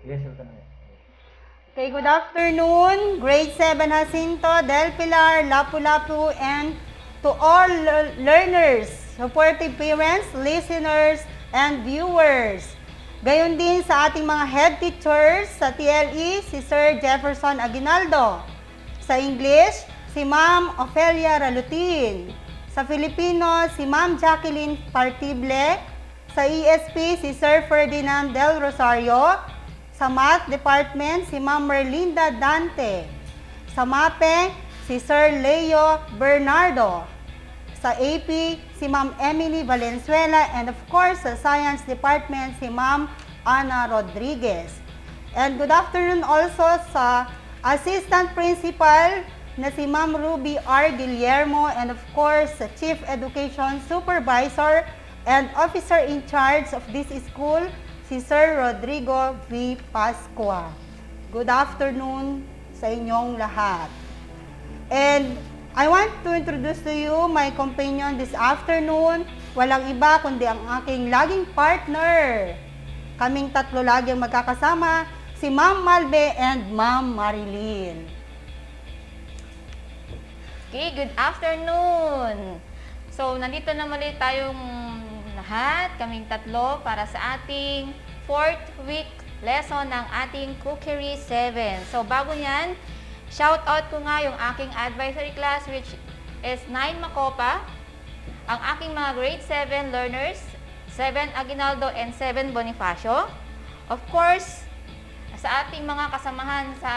Okay, good afternoon, grade 7 Jacinto, Del Pilar, Lapu-Lapu, and to all learners, supportive parents, listeners, and viewers. Gayon din sa ating mga head teachers sa TLE, si Sir Jefferson Aguinaldo. Sa English, si Ma'am Ofelia Ralutin. Sa Filipino, si Ma'am Jacqueline Partible. Sa ESP, si Sir Ferdinand Del Rosario. Sa Math Department, si Ma'am Merlinda Dante. Sa MAPE, si Sir Leo Bernardo. Sa AP, si Ma'am Emily Valenzuela. And of course, sa Science Department, si Ma'am Ana Rodriguez. And good afternoon also sa Assistant Principal na si Ma'am Ruby R. Guillermo. And of course, sa Chief Education Supervisor and Officer in charge of this school, si Sir Rodrigo V. Pascua. Good afternoon sa inyong lahat. And I want to introduce to you my companion this afternoon. Walang iba kundi ang aking laging partner. Kaming tatlo lagi ang magkakasama, si Ma'am Malbe and Ma'am Marilyn. Okay, good afternoon. So, nandito na muli tayong lahat, kaming tatlo, para sa ating 4th week lesson ng ating Cookery 7. So, bago yan, shout out ko nga yung aking advisory class, which is 9 Macopa, ang aking mga grade 7 learners, 7 Aguinaldo and 7 Bonifacio. Of course, sa ating mga kasamahan sa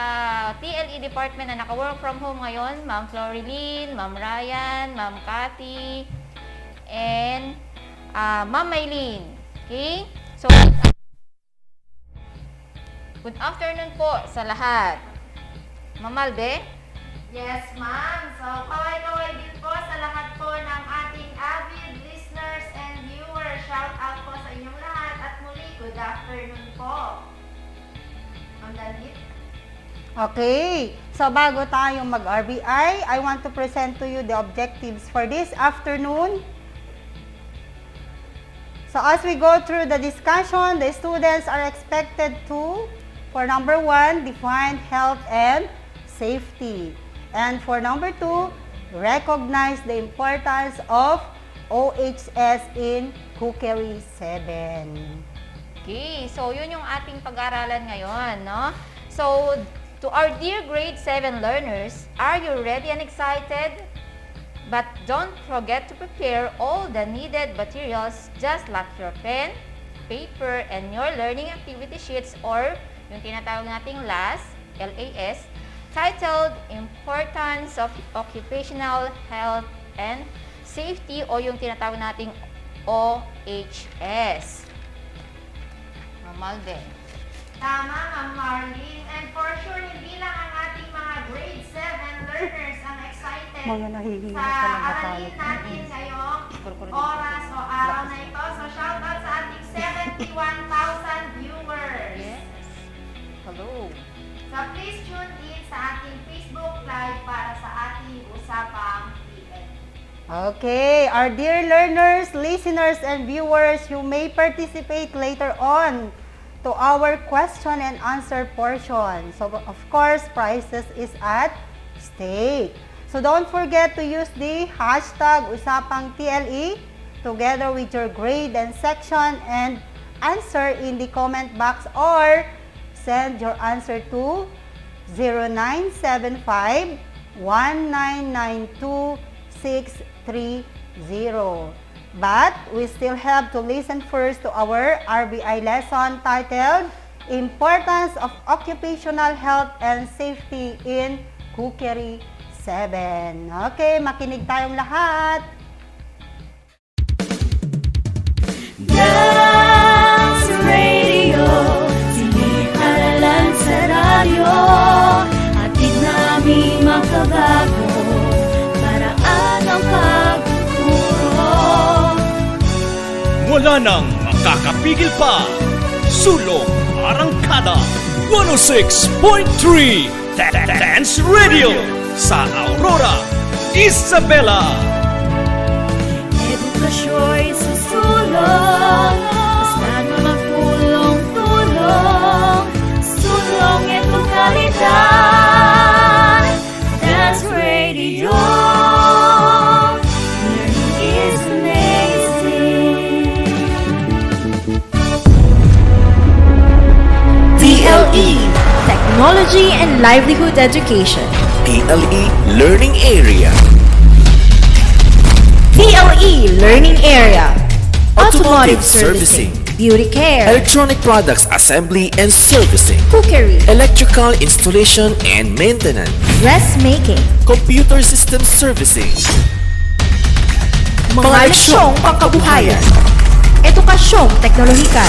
TLE department na naka-work from home ngayon, Ma'am Florilyn, Ma'am Ryan, Ma'am Cathy, and Ma'am Maylene. Okay? So, good afternoon po sa lahat. Ma'am Malbe? Yes, ma'am. So, kaway-kaway din po sa lahat po ng ating avid listeners and viewers. Shout out po sa inyong lahat at muli, good afternoon po. Ang dalit. Okay, so bago tayong mag-RBI, I want to present to you the objectives for this afternoon. So as we go through the discussion, the students are expected to, for number 1, define health and safety. And for number 2, recognize the importance of OHS in Cookery 7. Okay, so yun yung ating pag-aralan ngayon, no? So, to our dear grade 7 learners, are you ready and excited? But don't forget to prepare all the needed materials just like your pen, paper, and your learning activity sheets or yung tinatawag nating LAS, LAS, titled Importance of Occupational Health and Safety o yung tinatawag nating OHS. Mamalde. Tama, Ma'am Marlene. And for sure, hindi lang ang ating mga grade 7 learners ang excited Mga nahihingi sa sa mga aralin natin ngayong oras o araw na ito. So, shout out sa ating 71,000 viewers. Yes. Hello. So, please tune in sa ating Facebook Live para sa ating usapang PM. Okay, our dear learners, listeners, and viewers, you may participate later on to our question and answer portion. So, of course, prizes is at stake. So, don't forget to use the hashtag Usapang TLE together with your grade and section and answer in the comment box or send your answer to 0975-1992-630. But we still have to listen first to our RBI lesson titled Importance of Occupational Health and Safety in Cookery 7. Okay, makinig tayong lahat. Dance Radio, siniparalan sa radyo, atid namin makabago, paraan ang pagtuturo. Wala nang makakapigil pa. Sulong Arangkada 106.3 Dance Radio sa Aurora, Isabela. Edukasyo'y susulong, basta na magtulong-tulong Dance Radio. Learning is amazing. TLE, Technology and Livelihood Education. TLE Learning Area, TLE Learning Area. Automotive Servicing, Beauty Care. Electronic Products Assembly and Servicing, Cookery. Electrical Installation and Maintenance, Dressmaking. Computer System Servicing, Mga leksyong pangkabuhayan. Edukasyong teknolohikal.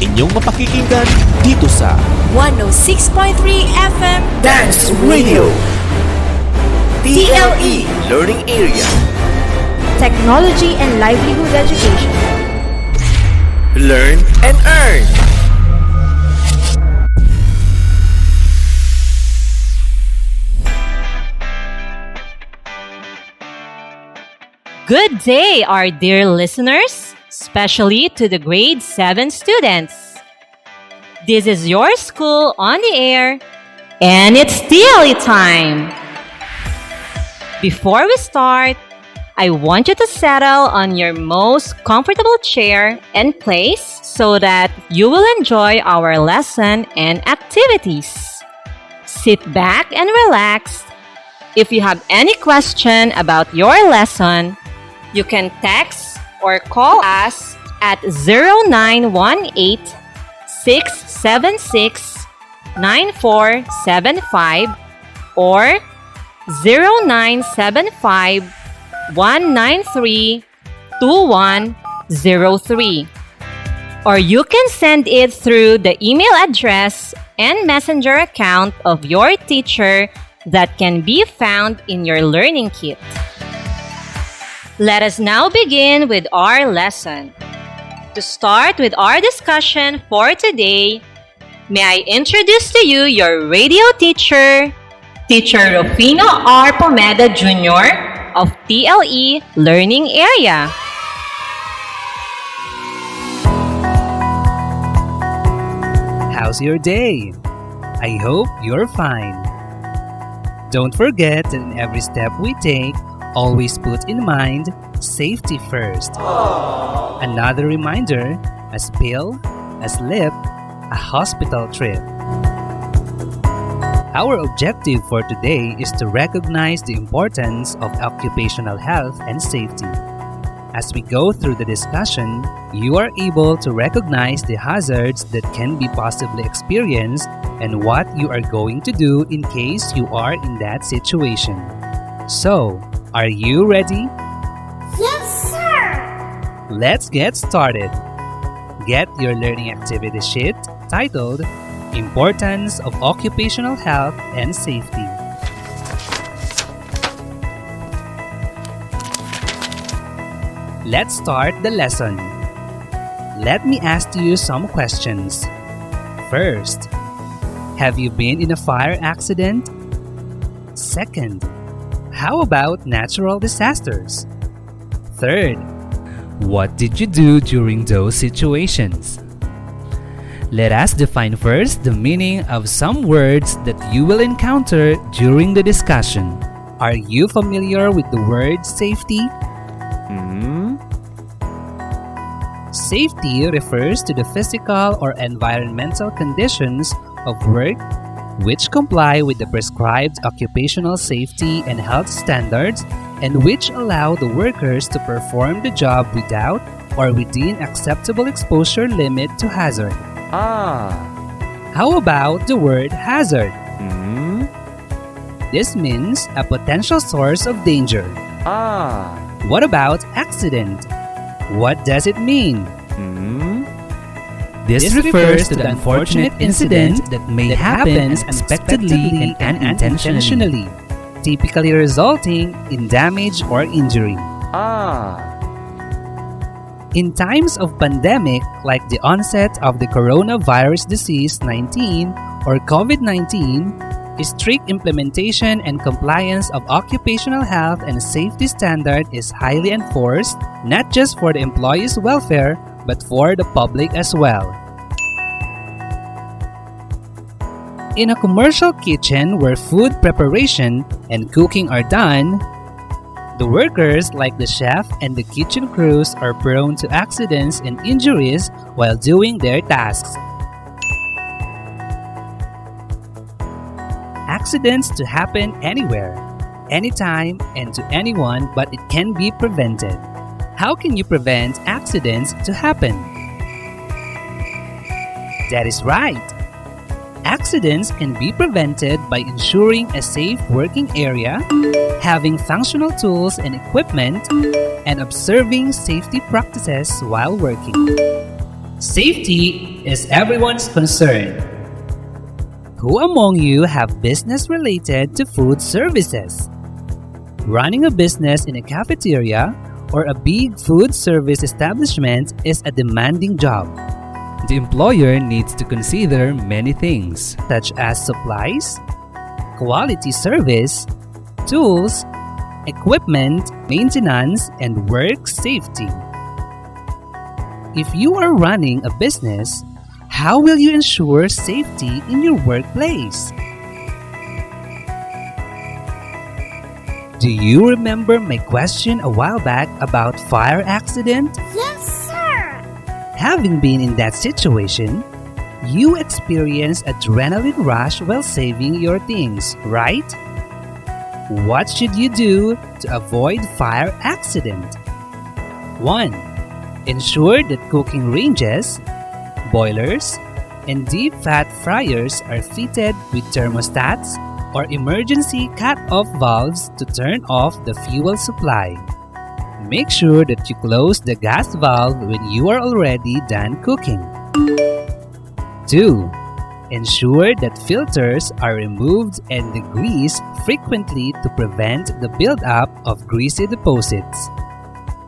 inyong mapakikinggan dito sa 106.3 FM. Dance Radio. TLE Learning Area. Technology and Livelihood Education. Learn and earn. Good day, our dear listeners, especially to the grade 7 students. This is your school on the air, and it's TLE time. Before we start, I want you to settle on your most comfortable chair and place so that you will enjoy our lesson and activities. Sit back and relax. If you have any question about your lesson, you can text or call us at 0918-676-9475 or 0975-193-2103. Or you can send it through the email address and messenger account of your teacher that can be found in your learning kit. Let us now begin with our lesson. To start with our discussion for today, may I introduce to you your radio teacher, Teacher Rufino R. Pomeda Jr. of TLE Learning Area. How's your day? I hope you're fine. Don't forget that in every step we take, always put in mind safety first. Another reminder, a spill, a slip, a hospital trip. Our objective for today is to recognize the importance of occupational health and safety. As we go through the discussion, you are able to recognize the hazards that can be possibly experienced and what you are going to do in case you are in that situation. So, are you ready? Yes, sir. Let's get started. Get your learning activity sheet titled Importance of Occupational Health and Safety. Let's start the lesson. Let me ask you some questions. First, have you been in a fire accident? Second, how about natural disasters? Third, what did you do during those situations? Let us define first the meaning of some words that you will encounter during the discussion. Are you familiar with the word safety? Safety refers to the physical or environmental conditions of work which comply with the prescribed occupational safety and health standards and which allow the workers to perform the job without or within acceptable exposure limit to hazard. How about the word hazard? This means a potential source of danger. What about accident? What does it mean? This refers to the unfortunate incident that may happen unexpectedly and unintentionally, typically resulting in damage or injury. In times of pandemic, like the onset of the coronavirus disease 19 or COVID-19, strict implementation and compliance of occupational health and safety standard is highly enforced, not just for the employees' welfare, but for the public as well. In a commercial kitchen where food preparation and cooking are done, the workers, like the chef and the kitchen crews, are prone to accidents and injuries while doing their tasks. Accidents to happen anywhere, anytime, and to anyone, but it can be prevented. How can you prevent accidents to happen? That is right. Accidents can be prevented by ensuring a safe working area, having functional tools and equipment, and observing safety practices while working. Safety is everyone's concern. Who among you have business related to food services? Running a business in a cafeteria or a big food service establishment is a demanding job. The employer needs to consider many things, such as supplies, quality service, tools, equipment, maintenance, and work safety. If you are running a business, how will you ensure safety in your workplace? Do you remember my question a while back about fire accident? Yes, sir. Having been in that situation, you experience adrenaline rush while saving your things, right? What should you do to avoid fire accident? 1. Ensure that cooking ranges, boilers, and deep fat fryers are fitted with thermostats or emergency cut-off valves to turn off the fuel supply. Make sure that you close the gas valve when you are already done cooking. 2. Ensure that filters are removed and degreased frequently to prevent the buildup of greasy deposits.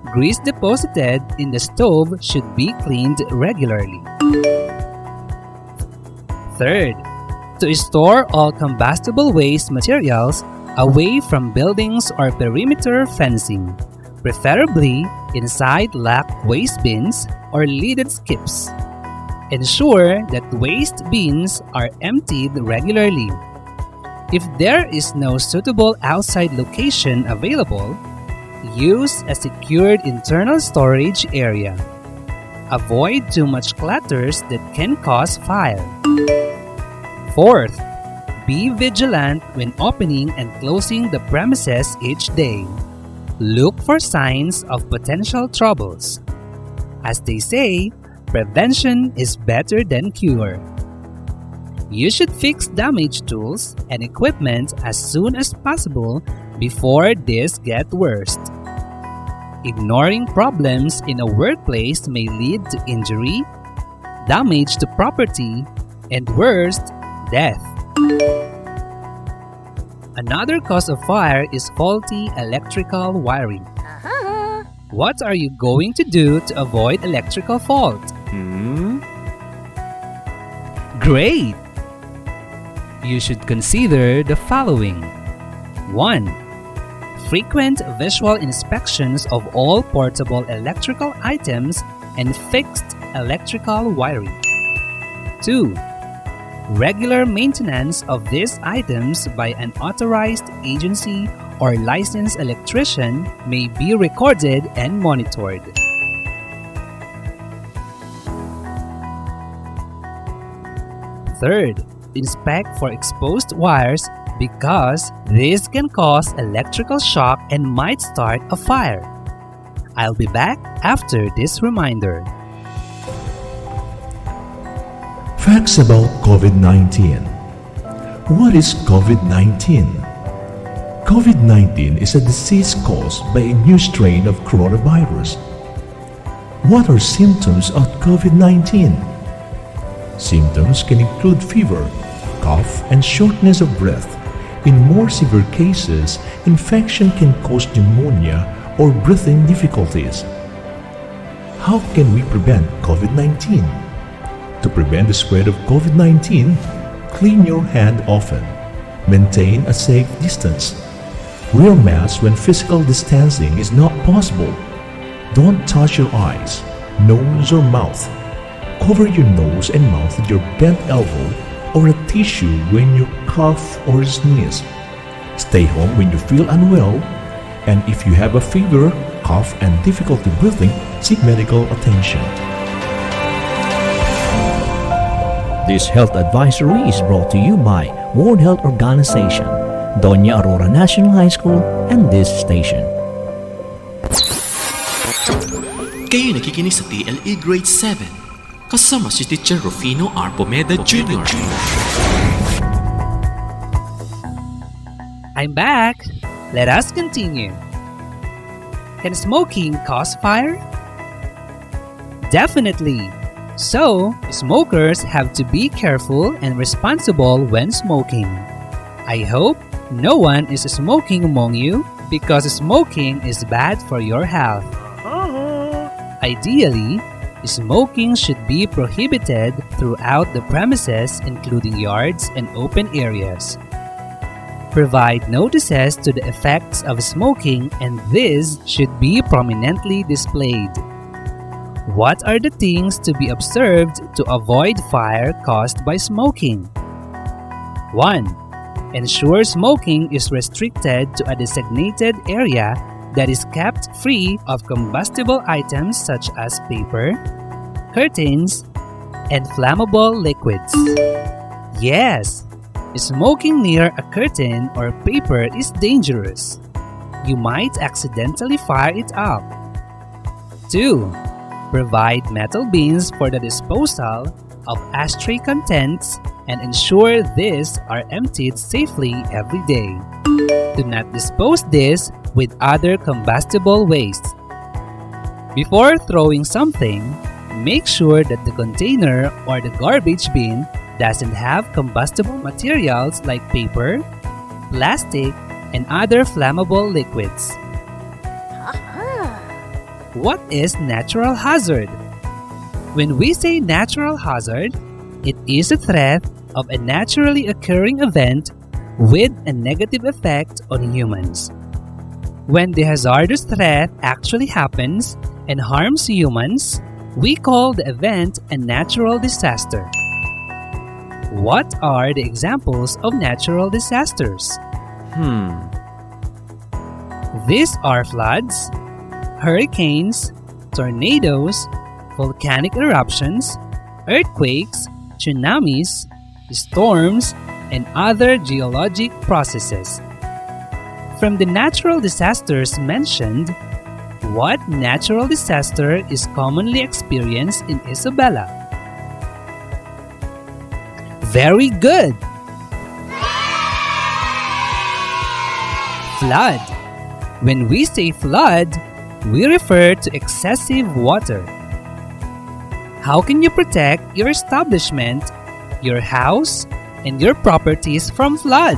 Grease deposited in the stove should be cleaned regularly. 3rd, to store all combustible waste materials away from buildings or perimeter fencing, preferably inside locked waste bins or lidded skips. Ensure that waste bins are emptied regularly. If there is no suitable outside location available, use a secured internal storage area. Avoid too much clutters that can cause fire. 4th, be vigilant when opening and closing the premises each day. Look for signs of potential troubles. As they say, prevention is better than cure. You should fix damaged tools and equipment as soon as possible before this gets worse. Ignoring problems in a workplace may lead to injury, damage to property, and worse, death. Another cause of fire is faulty electrical wiring. What are you going to do to avoid electrical fault? Great! You should consider the following. 1. Frequent visual inspections of all portable electrical items and fixed electrical wiring. 2. Regular maintenance of these items by an authorized agency or licensed electrician may be recorded and monitored. 3rd, inspect for exposed wires because this can cause electrical shock and might start a fire. I'll be back after this reminder. Facts about COVID-19. What is COVID-19? COVID-19 is a disease caused by a new strain of coronavirus. What are symptoms of COVID-19? Symptoms can include fever, cough, and shortness of breath. In more severe cases, infection can cause pneumonia or breathing difficulties. How can we prevent COVID-19? To prevent the spread of COVID-19, clean your hand often. Maintain a safe distance. Wear masks when physical distancing is not possible. Don't touch your eyes, nose, or mouth. Cover your nose and mouth with your bent elbow or a tissue when you cough or sneeze. Stay home when you feel unwell, and if you have a fever, cough, and difficulty breathing, seek medical attention. This health advisory is brought to you by World Health Organization, Doña Aurora National High School, and this station. Kayo nakikinig sa TLE Grade 7. Kasama si Teacher Rufino R. Pomeda Jr. I'm back. Let us continue. Can smoking cause fire? Definitely. So, smokers have to be careful and responsible when smoking. I hope no one is smoking among you because smoking is bad for your health. Ideally, smoking should be prohibited throughout the premises, including yards and open areas. Provide notices to the effects of smoking, and these should be prominently displayed. What are the things to be observed to avoid fire caused by smoking? 1. Ensure smoking is restricted to a designated area that is kept free of combustible items such as paper, curtains, and flammable liquids. Yes, smoking near a curtain or paper is dangerous. You might accidentally fire it up. 2. Provide metal bins for the disposal of ashtray contents and ensure these are emptied safely every day. Do not dispose this with other combustible waste. Before throwing something, make sure that the container or the garbage bin doesn't have combustible materials like paper, plastic, and other flammable liquids. What is natural hazard? When we say natural hazard, it is a threat of a naturally occurring event with a negative effect on humans. When the hazardous threat actually happens and harms humans, we call the event a natural disaster. What are the examples of natural disasters? These are floods, hurricanes, tornadoes, volcanic eruptions, earthquakes, tsunamis, storms, and other geologic processes. From the natural disasters mentioned, what natural disaster is commonly experienced in Isabela? Very good! Flood. When we say flood, we refer to excessive water. How can you protect your establishment, your house, and your properties from flood?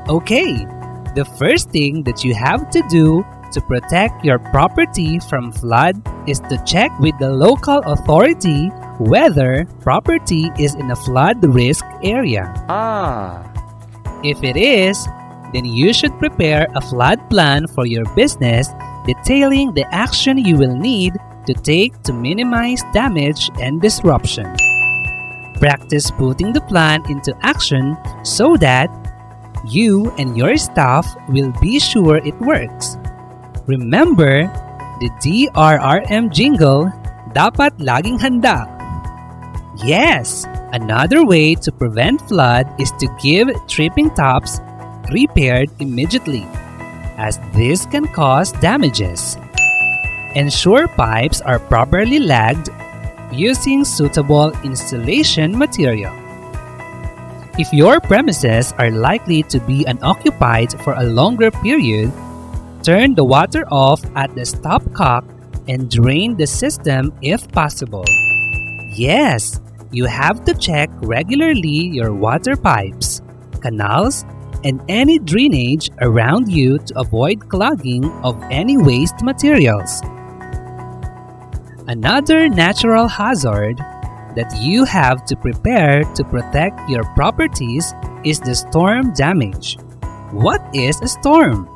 Okay, the first thing that you have to do to protect your property from flood is to check with the local authority whether property is in a flood risk area. If it is, then you should prepare a flood plan for your business detailing the action you will need to take to minimize damage and disruption. Practice putting the plan into action so that you and your staff will be sure it works. Remember, the DRRM jingle, dapat laging handa. Yes, another way to prevent flood is to give tripping tops repaired immediately, as this can cause damages. Ensure pipes are properly lagged using suitable installation material. If your premises are likely to be unoccupied for a longer period, turn the water off at the stopcock and drain the system if possible. Yes, you have to check regularly your water pipes, canals, and any drainage around you to avoid clogging of any waste materials. Another natural hazard that you have to prepare to protect your properties is the storm damage. What is a storm?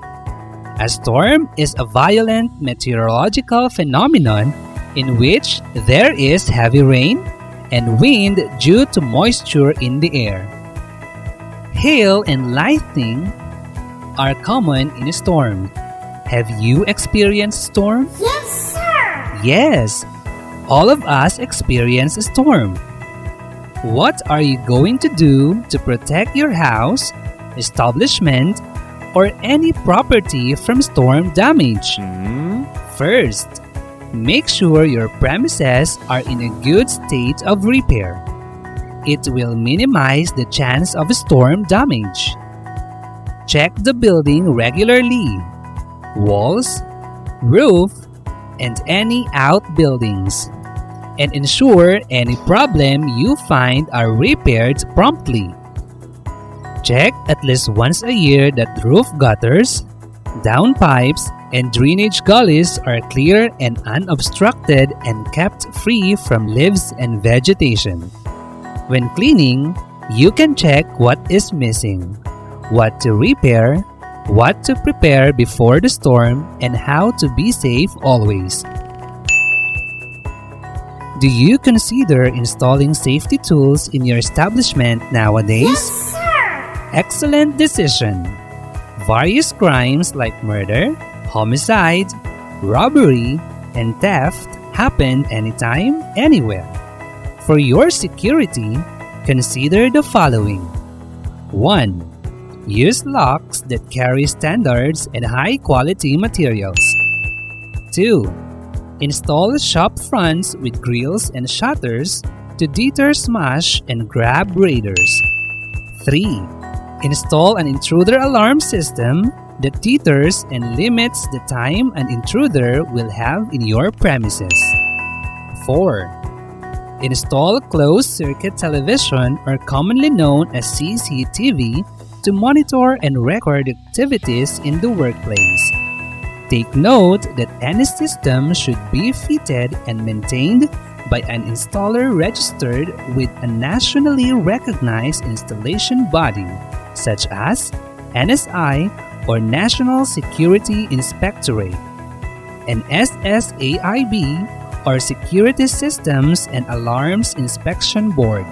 A storm is a violent meteorological phenomenon in which there is heavy rain and wind due to moisture in the air. Hail and lightning are common in a storm. Have you experienced storm? Yes, sir. Yes, all of us experience a storm. What are you going to do to protect your house, establishment, or any property from storm damage? First, make sure your premises are in a good state of repair. It will minimize the chance of storm damage. Check the building regularly, walls, roof, and any outbuildings, and ensure any problem you find are repaired promptly. Check at least once a year that roof gutters, downpipes, and drainage gullies are clear and unobstructed and kept free from leaves and vegetation. When cleaning, you can check what is missing, what to repair, what to prepare before the storm, and how to be safe always. Do you consider installing safety tools in your establishment nowadays? Yes, sir. Excellent decision. Various crimes like murder, homicide, robbery, and theft happen anytime, anywhere. For your security, consider the following. 1. Use locks that carry standards and high-quality materials. 2. Install shop fronts with grills and shutters to deter smash and grab raiders. 3. Install an intruder alarm system that deters and limits the time an intruder will have in your premises. 4. Install closed-circuit television, or commonly known as CCTV, to monitor and record activities in the workplace. Take note that any system should be fitted and maintained by an installer registered with a nationally recognized installation body, such as NSI or National Security Inspectorate, and SSAIB or Security Systems and Alarms Inspection Board.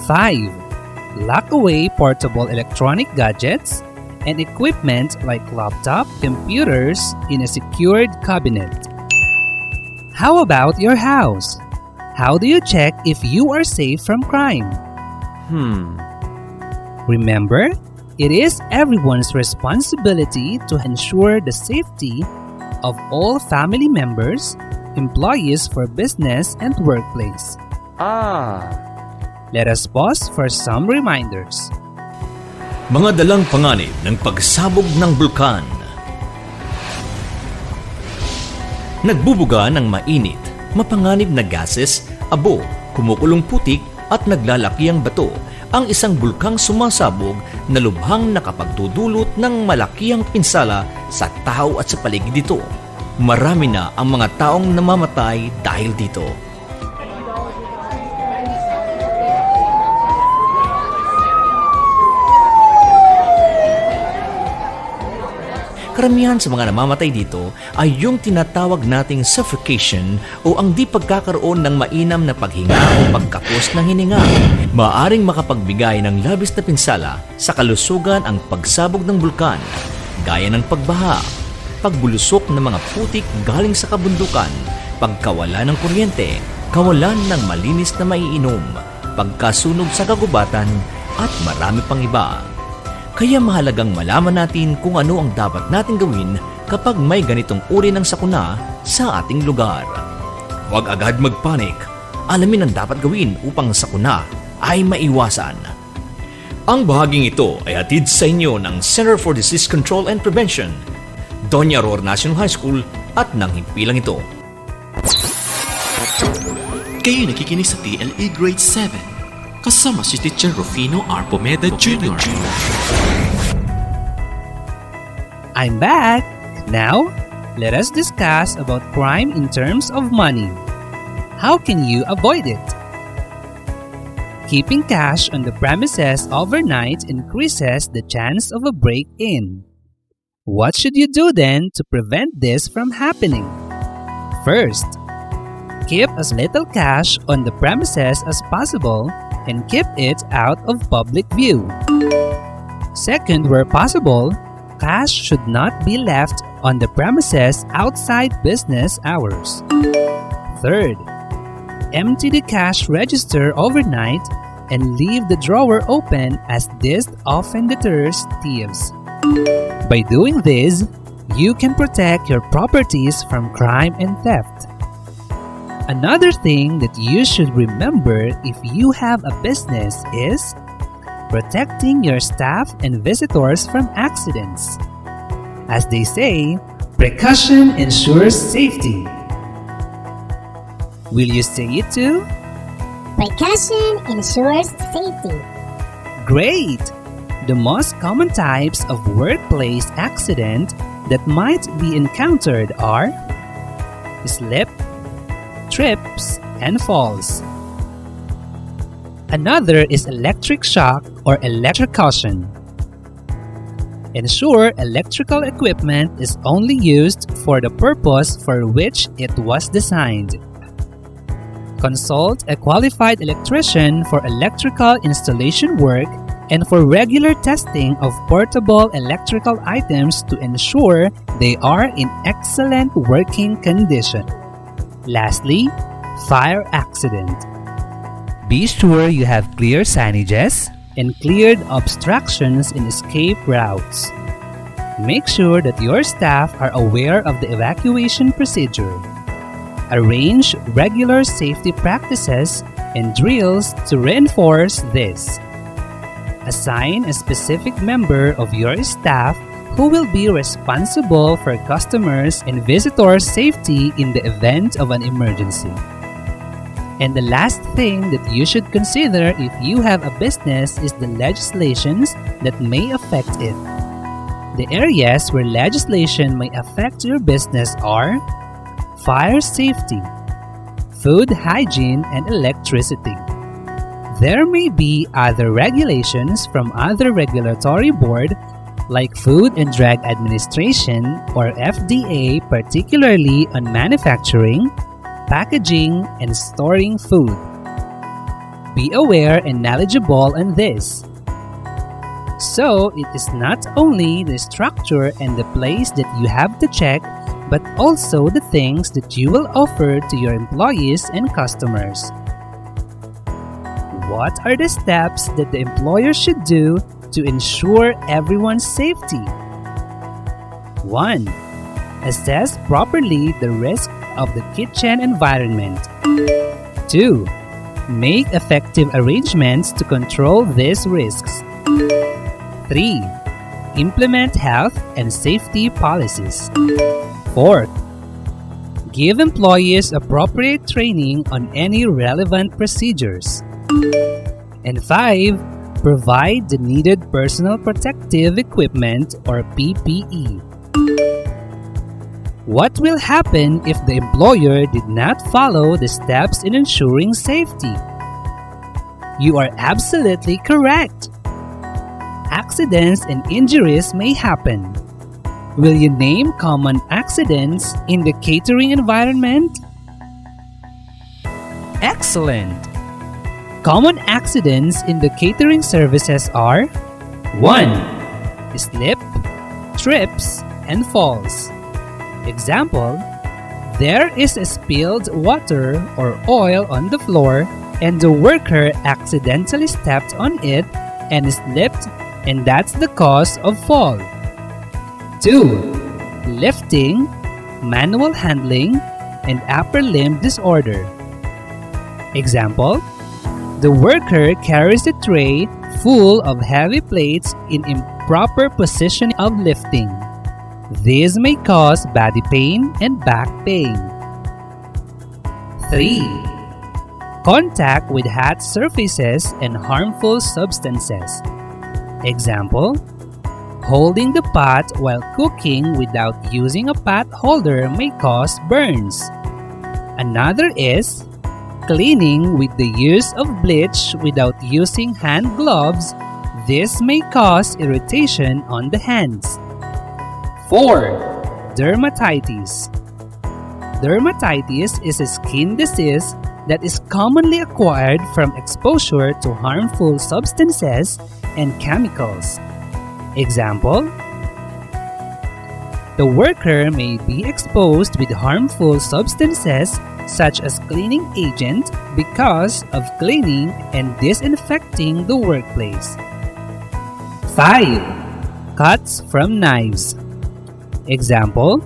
5. Lock away portable electronic gadgets and equipment like laptop computers in a secured cabinet. How about your house? How do you check if you are safe from crime? Remember, it is everyone's responsibility to ensure the safety of all family members, employees for business and workplace. Let us pause for some reminders. Mga dalang panganib ng pagsabog ng bulkan. Nagbubuga ng mainit, mapanganib na gases, abo, kumukulong putik at naglalaki ang bato ang isang bulkang sumasabog na lubhang nakapagdudulot ng malakiang pinsala sa tao at sa paligid dito. Marami na ang mga taong namamatay dahil dito. Karamihan sa mga namamatay dito ay yung tinatawag nating suffocation o ang di pagkakaroon ng mainam na paghinga o pagkapos ng hininga. Maaring makapagbigay ng labis na pinsala sa kalusugan ang pagsabog ng bulkan, gaya ng pagbaha, pagbulusok ng mga putik galing sa kabundukan, pagkawala ng kuryente, kawalan ng malinis na maiinom, pagkasunog sa kagubatan, at marami pang iba. Kaya mahalagang malaman natin kung ano ang dapat nating gawin kapag may ganitong uri ng sakuna sa ating lugar. Huwag agad magpanik. Alamin ang dapat gawin upang sakuna ay maiwasan. Ang bahaging ito ay hatid sa inyo ng Center for Disease Control and Prevention, Doña Aurora National High School at ng himpilang ito. Kayo nakikinig sa TLE Grade 7. Kasama si Teacher Rufino R. Pomeda Jr. I'm back! Now, let us discuss about crime in terms of money. How can you avoid it? Keeping cash on the premises overnight increases the chance of a break-in. What should you do then to prevent this from happening? First, Keep as little cash on the premises as possible and keep it out of public view. Second, where possible, cash should not be left on the premises outside business hours. Third, empty the cash register overnight and leave the drawer open, as this often deters thieves. By doing this, you can protect your properties from crime and theft. Another thing that you should remember if you have a business is protecting your staff and visitors from accidents. As they say, precaution ensures safety. Will you say it too? Precaution ensures safety. Great! The most common types of workplace accident that might be encountered are slip, trips, and falls. Another is electric shock or electrocution. Ensure electrical equipment is only used for the purpose for which it was designed. Consult a qualified electrician for electrical installation work and for regular testing of portable electrical items to ensure they are in excellent working condition. Lastly, fire accident. Be sure you have clear signages and cleared obstructions in escape routes. Make sure that your staff are aware of the evacuation procedure. Arrange regular safety practices and drills to reinforce this. Assign a specific member of your staff who will be responsible for customers and visitors' safety in the event of an emergency. And the last thing that you should consider if you have a business is the legislations that may affect it. The areas where legislation may affect your business are fire safety, food hygiene, and electricity. There may be other regulations from other regulatory board like Food and Drug Administration or FDA, particularly on manufacturing, packaging, and storing food. Be aware and knowledgeable on this. So, it is not only the structure and the place that you have to check, but also the things that you will offer to your employees and customers. What are the steps that the employer should do to ensure everyone's safety? 1. Assess properly the risk of the kitchen environment. 2. Make effective arrangements to control these risks. 3. Implement health and safety policies. 4. Give employees appropriate training on any relevant procedures. And 5. Provide the needed personal protective equipment or PPE. What will happen if the employer did not follow the steps in ensuring safety? You are absolutely correct. Accidents and injuries may happen. Will you name common accidents in the catering environment? Excellent! Common accidents in the catering services are 1. Slip, trips, and falls. Example, there is a spilled water or oil on the floor and the worker accidentally stepped on it and slipped, and that's the cause of fall. 2. Lifting, manual handling, and upper limb disorder. Example, the worker carries a tray full of heavy plates in improper position of lifting. This may cause body pain and back pain. 3. Contact with hot surfaces and harmful substances. Example, holding the pot while cooking without using a pot holder may cause burns. Another is cleaning with the use of bleach without using hand gloves. This may cause irritation on the hands. 4. Dermatitis. Dermatitis is a skin disease that is commonly acquired from exposure to harmful substances and chemicals. Example: the worker may be exposed with harmful substances such as cleaning agent because of cleaning and disinfecting the workplace. 5. Cuts from knives. Example: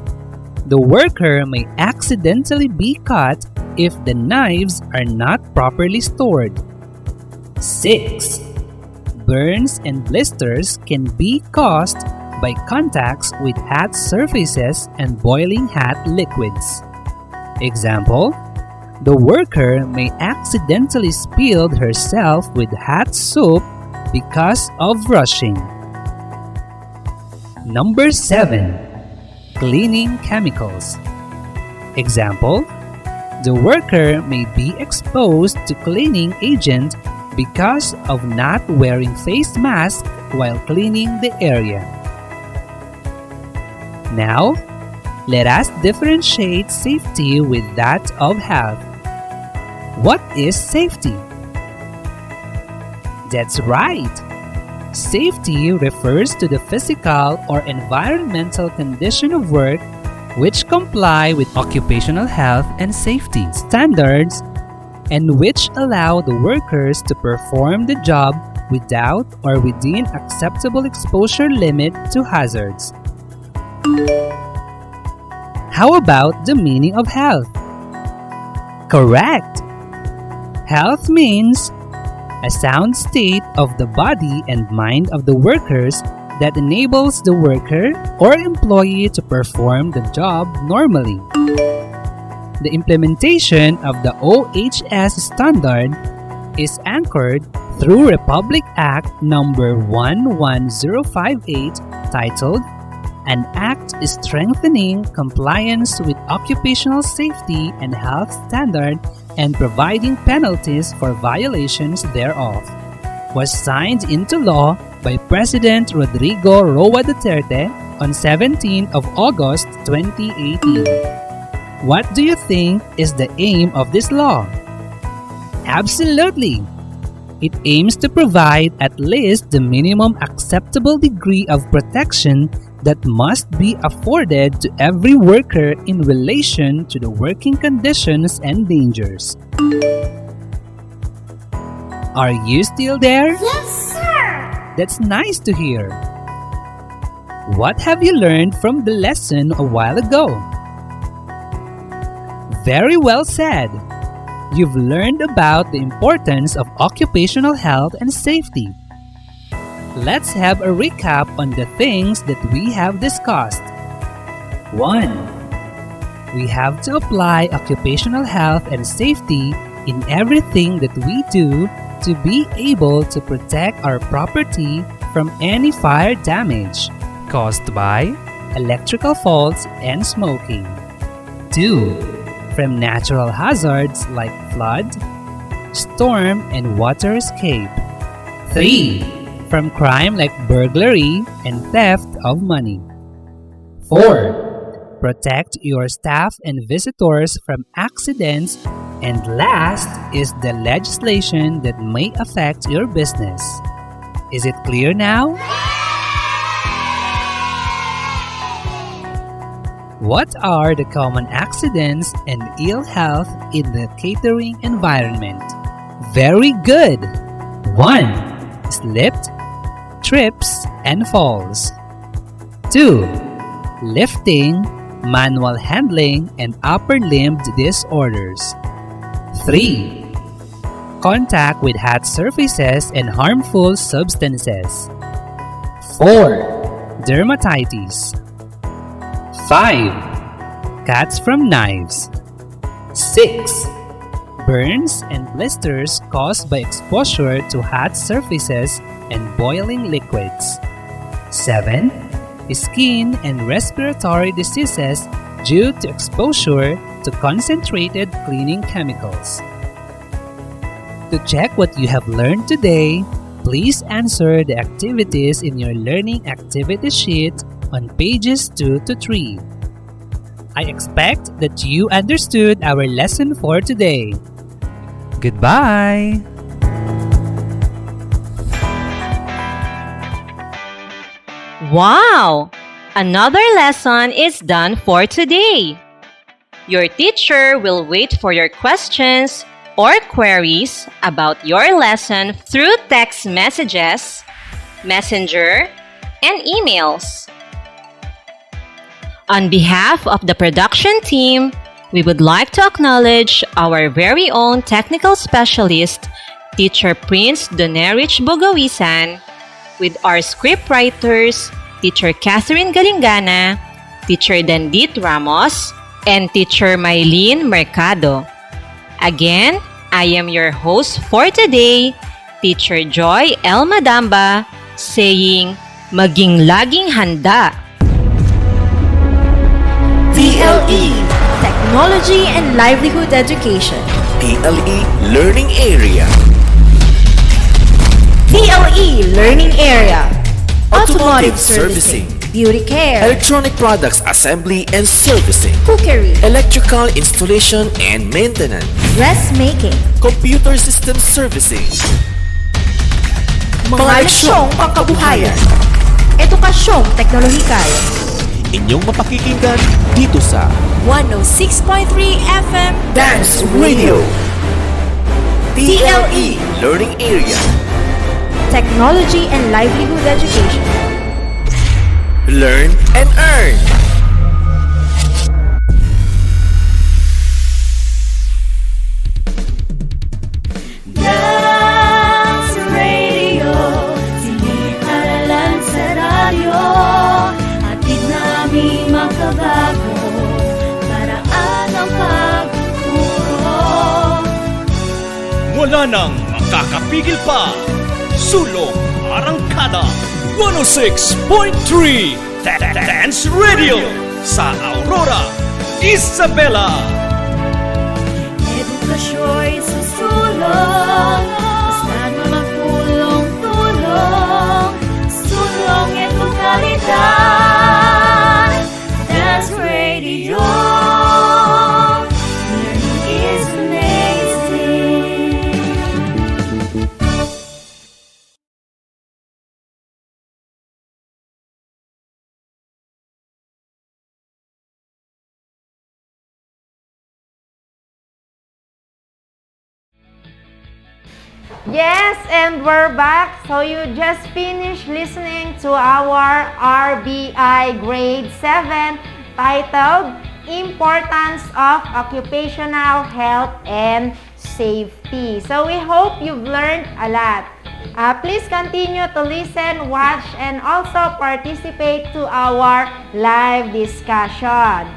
the worker may accidentally be cut if the knives are not properly stored. 6. Burns and blisters can be caused by contacts with hot surfaces and boiling hot liquids. Example: the worker may accidentally spill herself with hot soup because of rushing. Number 7. Cleaning chemicals. Example: the worker may be exposed to cleaning agent because of not wearing face mask while cleaning the area. Now, let us differentiate safety with that of health. What is safety? That's right! Safety refers to the physical or environmental condition of work which comply with occupational health and safety standards and which allow the workers to perform the job without or within acceptable exposure limit to hazards. How about the meaning of health? Correct! Health means a sound state of the body and mind of the workers that enables the worker or employee to perform the job normally. The implementation of the OHS standard is anchored through Republic Act No. 11058 titled An Act Strengthening Compliance with Occupational Safety and Health Standard and Providing Penalties for Violations thereof, was signed into law by President Rodrigo Roa Duterte on 17 of August 2018. What do you think is the aim of this law? Absolutely! It aims to provide at least the minimum acceptable degree of protection that must be afforded to every worker in relation to the working conditions and dangers. Are you still there? Yes, sir! That's nice to hear. What have you learned from the lesson a while ago? Very well said. You've learned about the importance of occupational health and safety. Let's have a recap on the things that we have discussed. 1. We have to apply occupational health and safety in everything that we do to be able to protect our property from any fire damage caused by electrical faults and smoking. 2. From natural hazards like flood, storm, and water escape. 3. From crime like burglary and theft of money. 4. Protect your staff and visitors from accidents. And last is the legislation that may affect your business. Is it clear now? What are the common accidents and ill health in the catering environment? Very good! 1. Slipped, trips, and falls. 2. Lifting, manual handling, and upper limb disorders. 3. Contact with hot surfaces and harmful substances. 4. Dermatitis. 5. Cuts from knives. 6. Burns and blisters caused by exposure to hot surfaces and boiling liquids. 7. Skin and respiratory diseases due to exposure to concentrated cleaning chemicals. To check what you have learned today, please answer the activities in your learning activity sheet on pages 2 to 3. I expect that you understood our lesson for today. Goodbye! Wow! Another lesson is done for today. Your teacher will wait for your questions or queries about your lesson through text messages, messenger, and emails. On behalf of the production team, we would like to acknowledge our very own technical specialist, Teacher Prince Donerich Bogawisan, with our scriptwriters, Teacher Catherine Galingana, Teacher Dandit Ramos, and Teacher Mylene Mercado. Again, I am your host for today, Teacher Joy L. Madamba, saying, maging laging handa. TLE, Technology and Livelihood Education. TLE Learning Area. TLE Learning Area. Automotive Servicing. Beauty Care. Electronic Products Assembly and Servicing. Cookery. Electrical Installation and Maintenance. Dressmaking. Computer System Servicing. Mga leksyong pangkabuhayan. Edukasyong teknolohikal. Inyong mapakikinggan dito sa 106.3 FM Dance Radio. TLE Learning Area. Technology and Livelihood Education. Learn and earn. Dance Radio, siniharalan sa radyo. Hatid namin makabago, paraan ang pagtuturo. Wala nang makakapigil pa. Sulong Arangkada 106.3 Dance Radio sa Aurora, Isabela. Edukasyo'y susulong, basta na magtulong-tulong. Sulong edukalidad, Dance Radio. Learning is amazing. Yes, and we're back. So you just finished listening to our RBI Grade 7 titled Importance of Occupational Health and Safety. So we hope you've learned a lot. Please continue to listen, watch, and also participate to our live discussion.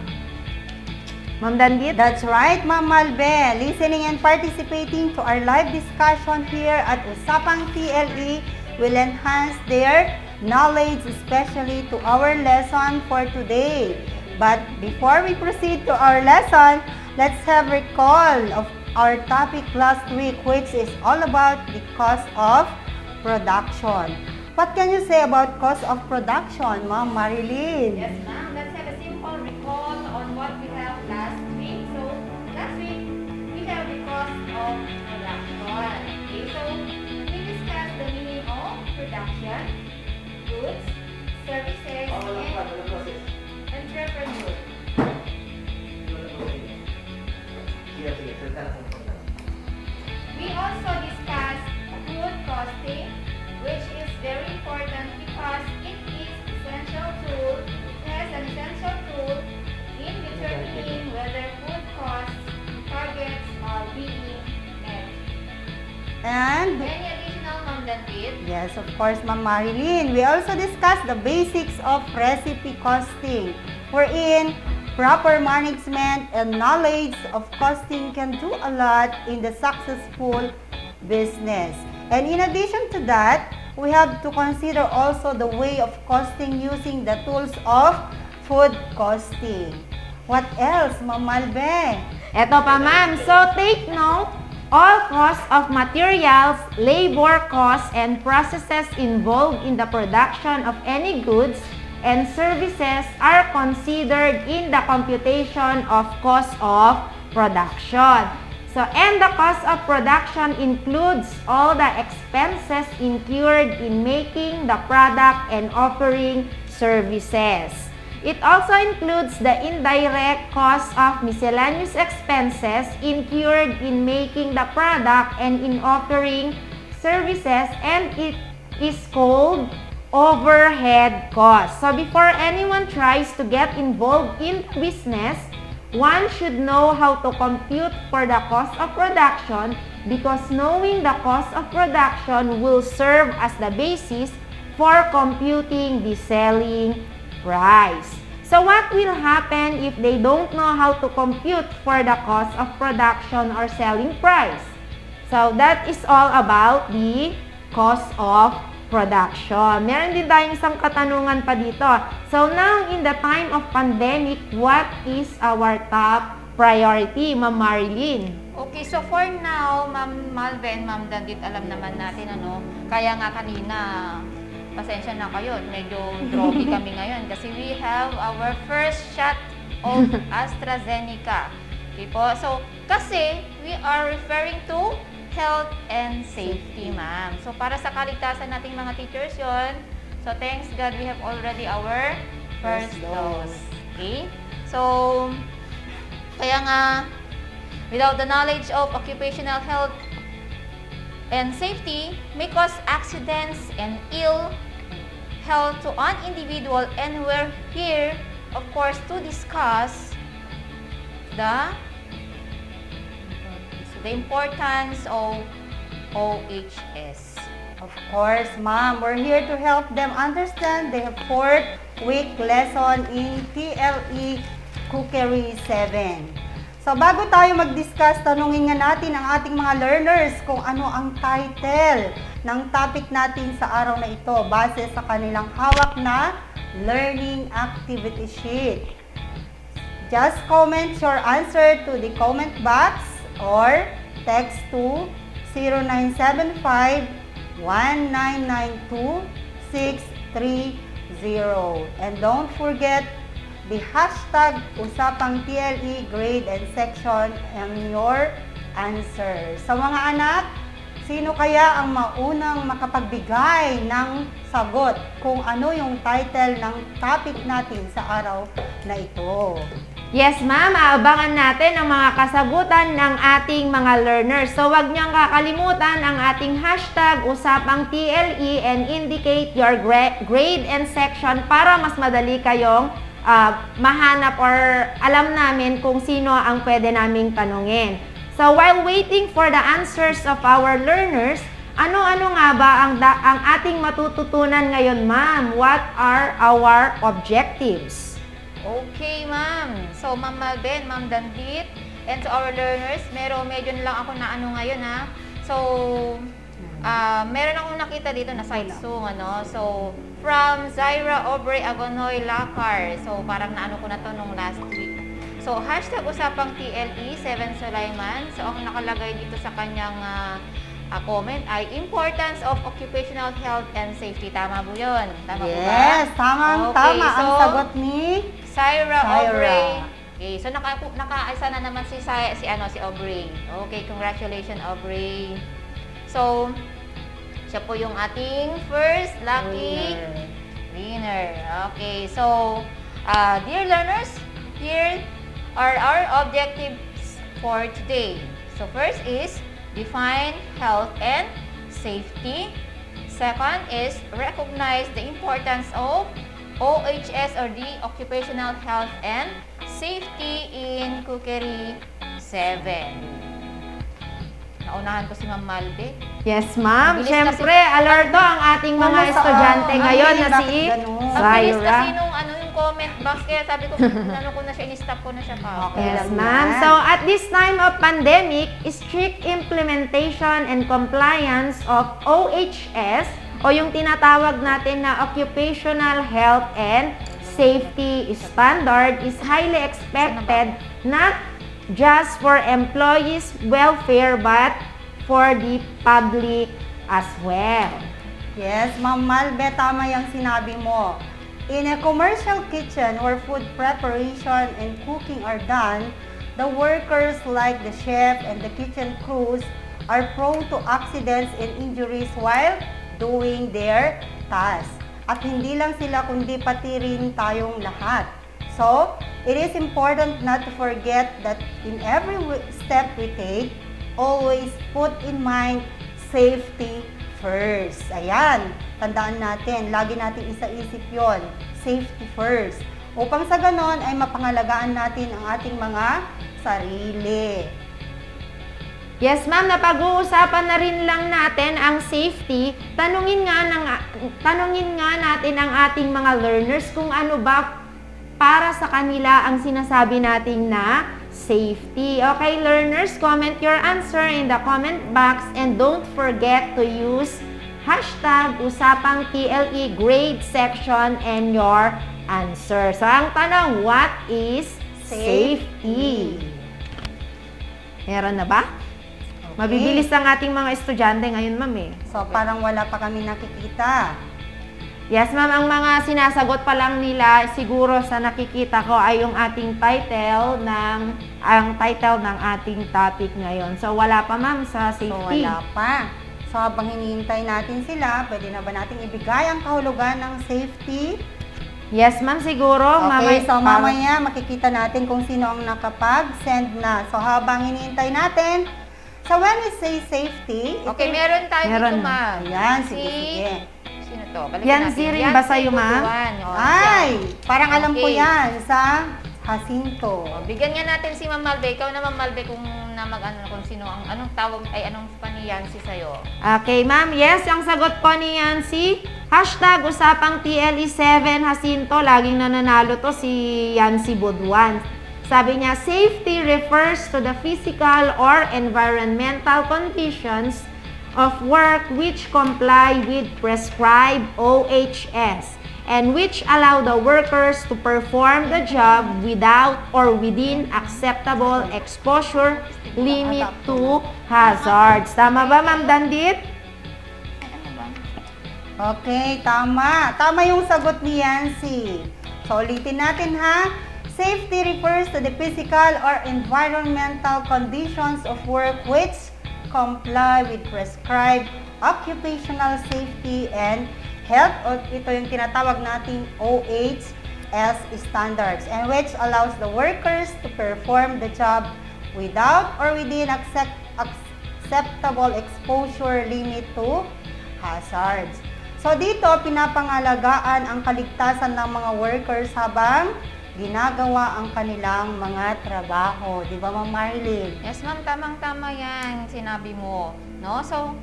Ma'am Dandit? That's right, Ma'am Malbe. Listening and participating to our live discussion here at Usapang TLE will enhance their knowledge, especially to our lesson for today. But before we proceed to our lesson, let's have recall of our topic last week, which is all about the cost of production. What can you say about cost of production, Ma'am Marilyn? Yes, ma'am. Let's have a simple recall on what we have last week. So, last week, we have the cost of production. Okay, so, we discussed the meaning of production, goods, services, and entrepreneur. We also discussed food costing, which is very important because it is essential tool. It has an essential tool in determining whether food cost targets are being met. And Any additional, Ma'am Dandit? yes, of course, Ma'am Marilyn. We also discussed the basics of recipe costing, wherein proper management and knowledge of costing can do a lot in the successful business. And in addition to that, we have to consider also the way of costing using the tools of food costing. What else, Ma'am Malbe? Eto pa, ma'am. So, take note, all costs of materials, labor costs, and processes involved in the production of any goods and services are considered in the computation of cost of production. So, and the cost of production includes all the expenses incurred in making the product and offering services. It also includes the indirect cost of miscellaneous expenses incurred in making the product and in offering services, and it is called overhead cost. So before anyone tries to get involved in business, one should know how to compute for the cost of production, because knowing the cost of production will serve as the basis for computing the selling price. So what will happen if they don't know how to compute for the cost of production or selling price? So that is all about the cost of production. Meron din tayong isang katanungan pa dito. So now in the time of pandemic, what is our top priority, Ma'am Marilyn? Okay, so for now, Ma'am Malben, Ma'am Dandit, alam naman natin kaya nga kanina, pasensya na kayo, medyo droppy kami ngayon kasi we have our first shot of AstraZeneca. Okay po, so kasi we are referring to health and safety, ma'am. So para sa kaligtasan nating mga teachers yon. So thanks God we have already our first dose. Okay? So kaya nga without the knowledge of occupational health and safety may cause accidents and ill health to an individual, and we're here of course to discuss the importance of OHS. Of course, ma'am, we're here to help them understand the 4th week lesson in TLE Cookery 7. So bago tayo mag-discuss, tanungin nga natin ang ating mga learners kung ano ang title ng topic natin sa araw na ito base sa kanilang hawak na learning activity sheet. Just comment your answer to the comment box or text to 0975-1992-630. And don't forget the hashtag Usapang TLE grade and section and your answer. Sa mga anak, sino kaya ang maunang makapagbigay ng sagot kung ano yung title ng topic natin sa araw na ito? Yes, ma'am. Aabangan natin ang mga kasagutan ng ating mga learners. So, huwag niyang kakalimutan ang ating hashtag Usapang TLE and indicate your grade and section para mas madali kayong mahanap or alam namin kung sino ang pwede naming tanungin. So, while waiting for the answers of our learners, ano-ano nga ba ang ating matututunan ngayon, ma'am? What are our objectives? Okay, ma'am. So, Ma'am Malben, Ma'am Dandit, and to our learners, medyo lang ako na ngayon, ha. So, meron akong nakita dito na site song, So, from Zaira Aubrey Agonoy Lacar. So, parang ko na to nung last week. So, hashtag Usapang TLE, 7 Sulaiman. So, ang nakalagay dito sa kanyang comment ay importance of occupational health and safety. Tama po yun? Tama po ba? Yes, tama Okay, ang so, sagot ni Zaira Aubrey. Okay, so nakaisa na naman si Aubrey. Okay, congratulations, Aubrey. So, siya po yung ating first lucky winner. Okay, so, dear learners, here are our objectives for today. So, first is define health and safety. Second is recognize the importance of OHS or the Occupational Health and Safety in Cookery 7. Naunahan ko si Ma'am Malbe. Yes, ma'am. Mabilis Siyempre, kasi- alerto ang ating mga estudyante ngayon na si Ang bilis kasi Zaira. nung yung comment box, kaya sabi ko, ko na siya, in-stop ko na siya pa. Yes, ma'am. So, at this time of pandemic, strict implementation and compliance of OHS o yung tinatawag natin na Occupational Health and Safety Standard is highly expected not just for employees' welfare but for the public as well. Yes, Ma'am Malbe, tama yung sinabi mo. In a commercial kitchen where food preparation and cooking are done, the workers like the chef and the kitchen crews are prone to accidents and injuries while doing their task. At hindi lang sila kundi pati rin tayong lahat. So, it is important not to forget that in every step we take, always put in mind safety first. Ayan, tandaan natin, lagi natin isa-isip yon, safety first. Upang sa ganon ay mapangalagaan natin ang ating mga sarili. Yes, ma'am, napag-uusapan na rin lang natin ang safety. Tanungin nga natin ang ating mga learners kung ano ba para sa kanila ang sinasabi nating na safety. Okay, learners, comment your answer in the comment box and don't forget to use hashtag usapang TLE grade section and your answer. So, ang tanong, what is safety? Meron na ba? Okay. Mabibilis ang ating mga estudyante ngayon, ma'am eh. So, parang wala pa kami nakikita. Yes, ma'am. Ang mga sinasagot pa lang nila, siguro sa nakikita ko ay yung ating title ng ating topic ngayon. So, wala pa, ma'am, sa safety. So, wala pa. So, habang hinihintay natin sila, pwede na ba natin ibigay ang kahulugan ng safety? Yes, ma'am, siguro. Okay, so mamaya makikita natin kung sino ang nakapag-send na. So, habang hinihintay natin, so when we say safety, Okay, meron tayo dito, ma'am. Ayan, sige. Sino to? Balikan Yan, natin. si rin ba sa'yo, ma'am? Ay, parang alam ko Okay. yan sa Jacinto. Bigyan nga natin si Ma'am Malve. Ikaw na, Ma'am Malve, kung kung sino ang anong tawag ay anong paniyan si sa'yo. Okay, ma'am. Yes, ang sagot po ni Yancy, hashtag usapang TLE7 Jacinto. Laging nananalo to si Yancy Buduan. Sabi niya, safety refers to the physical or environmental conditions of work which comply with prescribed OHS and which allow the workers to perform the job without or within acceptable exposure limit to hazards. Tama ba, Ma'am Dandit? Okay, tama. Tama yung sagot ni Yancy. So, ulitin natin ha. Safety refers to the physical or environmental conditions of work which comply with prescribed occupational safety and health, o ito yung tinatawag nating OHS standards, and which allows the workers to perform the job without or within acceptable exposure limit to hazards. So dito, pinapangalagaan ang kaligtasan ng mga workers habang ginagawa ang kanilang mga trabaho. Di ba, Ma'am Marlene? Yes, ma'am, tamang-tama yan, sinabi mo. No? So,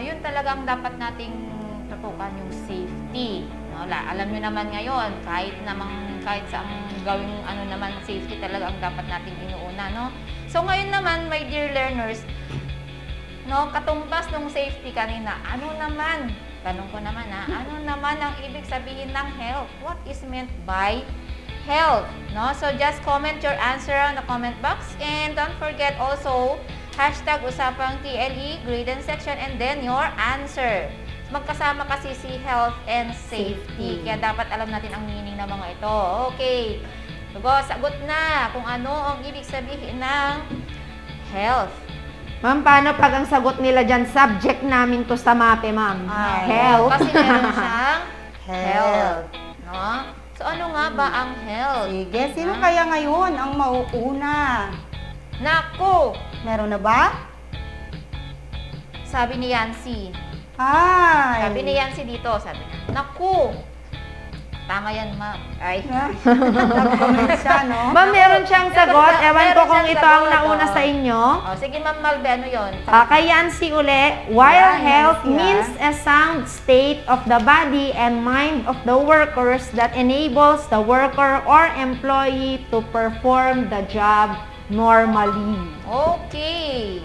yun talagang dapat nating tutukan yung safety. No? Alam nyo naman ngayon, kahit sa gawing safety talaga ang dapat nating inuuna. No? So, ngayon naman, my dear learners, no, katumbas ng safety kanina, tanong ko naman ano naman ang ibig sabihin ng health? What is meant by health? No? So just comment your answer on the comment box and don't forget also hashtag usapang TLE grade and section and then your answer. Magkasama kasi si health and safety. Kaya dapat alam natin ang meaning ng mga ito. Okay. Sagot na kung ano ang ibig sabihin ng health. Ma'am, paano pag ang sagot nila dyan, subject namin to sa MAPE, ma'am? Health. Kasi meron siyang health. No? So, ano nga ba ang health? Sige, sino kaya ngayon ang mauuna? Naku! Meron na ba? Sabi ni Yancy. Ay! Sabi ni Yancy dito, sabi, naku! Tama yan, ma'am. Ay. Nag-comment siya, no? Ma'am, meron siyang sagot. Ewan ko kung ito ang nauna sa inyo. Sige, Ma'am Malve, ano yun? Kay Yancy uli, while health means a sound state of the body and mind of the workers that enables the worker or employee to perform the job normally. Okay.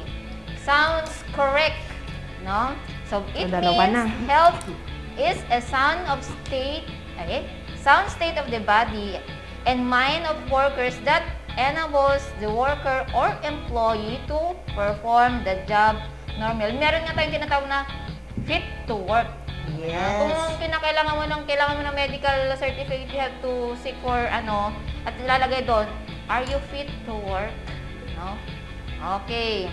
Sounds correct. No? So, it Dalawa means na. health is a sound state of the body and mind of workers that enables the worker or employee to perform the job normal. Meron nga tayong tinatawag na fit to work. Yes. Kung kailangan mo ng medical certificate, you have to seek for at ilalagay doon, are you fit to work? No? Okay.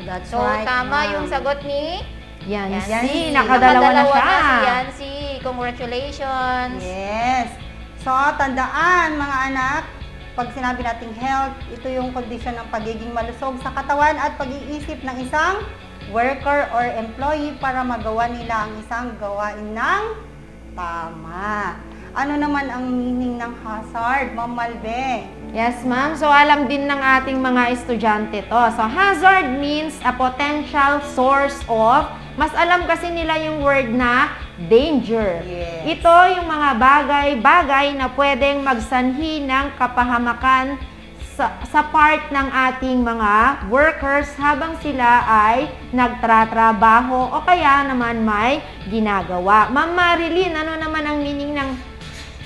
That's So, right, tama ma'am. yung sagot ni Yancy. Nakadalawa na siya. si Yancy. Congratulations. Yes. So, tandaan mga anak, pag sinabi nating health, ito yung kondisyon ng pagiging malusog sa katawan at pag-iisip ng isang worker or employee para magawa nila ang isang gawain ng tama. Ano naman ang meaning ng hazard, Ma'am Malbe? Yes, ma'am. So, alam din ng ating mga estudyante to. So, hazard means a potential source of, mas alam kasi nila yung word na danger. Yes. Ito yung mga bagay na pwedeng magsanhi ng kapahamakan sa part ng ating mga workers habang sila ay nagtratrabaho o kaya naman may ginagawa. Ma'am Marilyn, ano naman ang meaning ng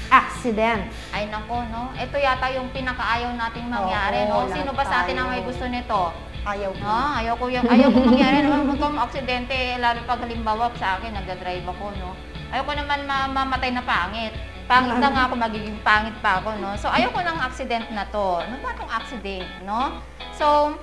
accident? Ay nako, no? Ito yata yung pinakaayaw nating mangyari, no? Sino ba sa atin ang may gusto nito? Ayaw ko. No, ayaw ko mangyari naman kung aksidente, lalo pag halimbawa sa akin, nagdadrive ako, no? Ayaw ko naman mamatay na pangit. Pangit na nga ako, magiging pangit pa ako, no? So, ayaw ko ng accident na to. Ano ba itong accident, no? So,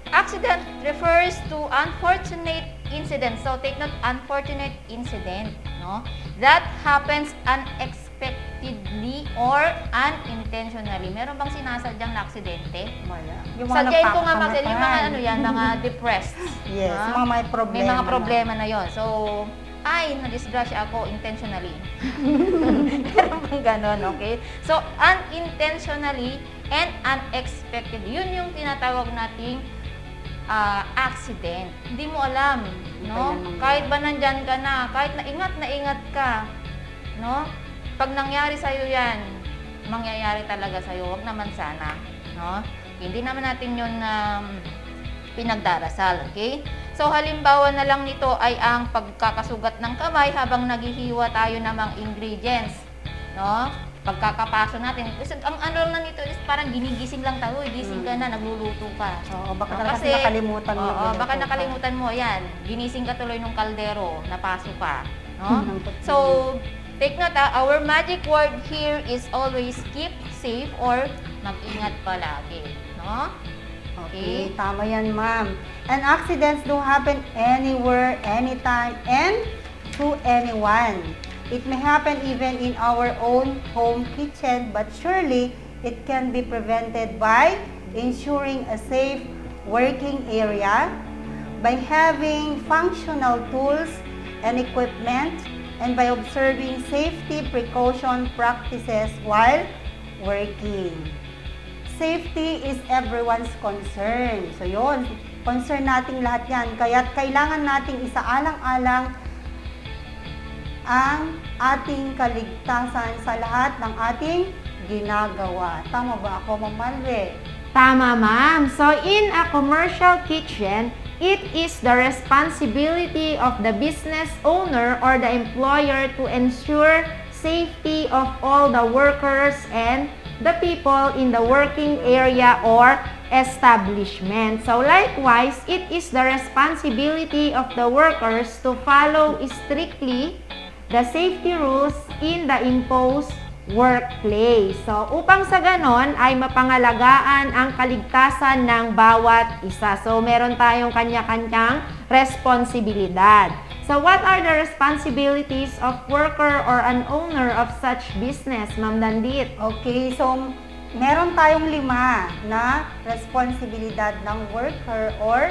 accident refers to unfortunate incident. So, take note, unfortunate incident, no? That happens unexpectedly or unintentionally. Meron bang sinasadyang na aksidente? Wala. Sadyain ko nga yung mga mga depressed. Yes, ha? mga may problema. May mga problema na yon. So, na-disgrasya ako intentionally. Meron bang ganon, okay? So, unintentionally and unexpected. Yun yung tinatawag nating accident. Hindi mo alam, no? Kahit ba nandyan ka na, kahit na ingat ka, no? Pag nangyari sa'yo yan, mangyayari talaga sa'yo. Huwag naman sana, no? Hindi naman natin yun pinagdarasal, okay? So, halimbawa na lang nito ay ang pagkakasugat ng kamay habang naghihiwa tayo ng mga ingredients, no? Pagkakapaso natin. Kasi ang ano na nito is parang ginigising lang tayo. Gising ka na, nagluluto ka. Oo, baka kasi nakalimutan mo. Oo, baka nakalimutan mo. Yan, ginising ka tuloy ng kaldero, napaso ka. No? So, take note, our magic word here is always keep safe or mag-ingat palagi. No? Okay, tama yan, ma'am. And accidents do happen anywhere, anytime, and to anyone. It may happen even in our own home kitchen, but surely it can be prevented by ensuring a safe working area, by having functional tools and equipment, and by observing safety precaution practices while working. Safety is everyone's concern. So yun, concern nating lahat yan. Kaya't kailangan nating isaalang-alang ang ating kaligtasan sa lahat ng ating ginagawa. Tama ba ako, Ma'am Malve? Tama, ma'am. So, in a commercial kitchen, it is the responsibility of the business owner or the employer to ensure safety of all the workers and the people in the working area or establishment. So likewise, it is the responsibility of the workers to follow strictly the safety rules in the imposed workplace. So upang sa ganon ay mapangalagaan ang kaligtasan ng bawat isa. So meron tayong kanya-kanyang responsibilidad. So what are the responsibilities of worker or an owner of such business, Ma'am Dandit? Okay, so meron tayong 5 na responsibilidad ng worker or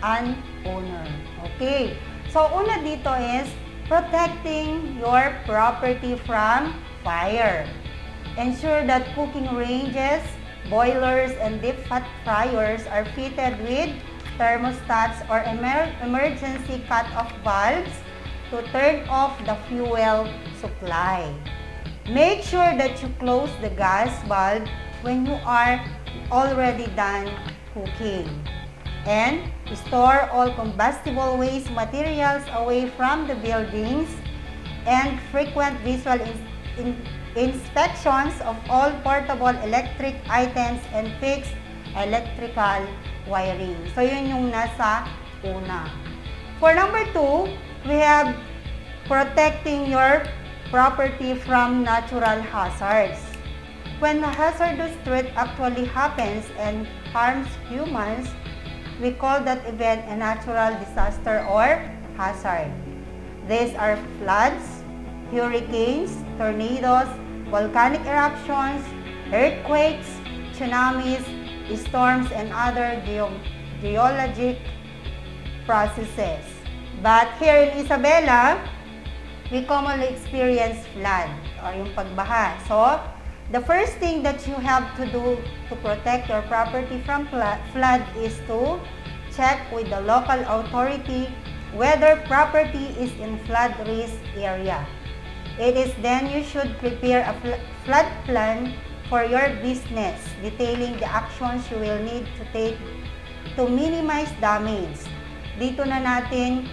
an owner. Okay, so una dito is protecting your property from fire. Ensure that cooking ranges, boilers, and deep fat fryers are fitted with thermostats or emergency cut-off valves to turn off the fuel supply. Make sure that you close the gas valve when you are already done cooking. And store all combustible waste materials away from the buildings, and frequent visual inspections of all portable electric items and fixed electrical wiring. So, yun yung nasa una. For number 2, we have protecting your property from natural hazards. When a hazardous threat actually happens and harms humans, we call that event a natural disaster or hazard. These are floods, hurricanes, tornadoes, volcanic eruptions, earthquakes, tsunamis, storms, and other geologic processes. But here in Isabela, we commonly experience flood or yung pagbaha. So, the first thing that you have to do to protect your property from flood is to check with the local authority whether property is in flood risk area. It is then you should prepare a flood plan for your business, detailing the actions you will need to take to minimize damage. Dito na natin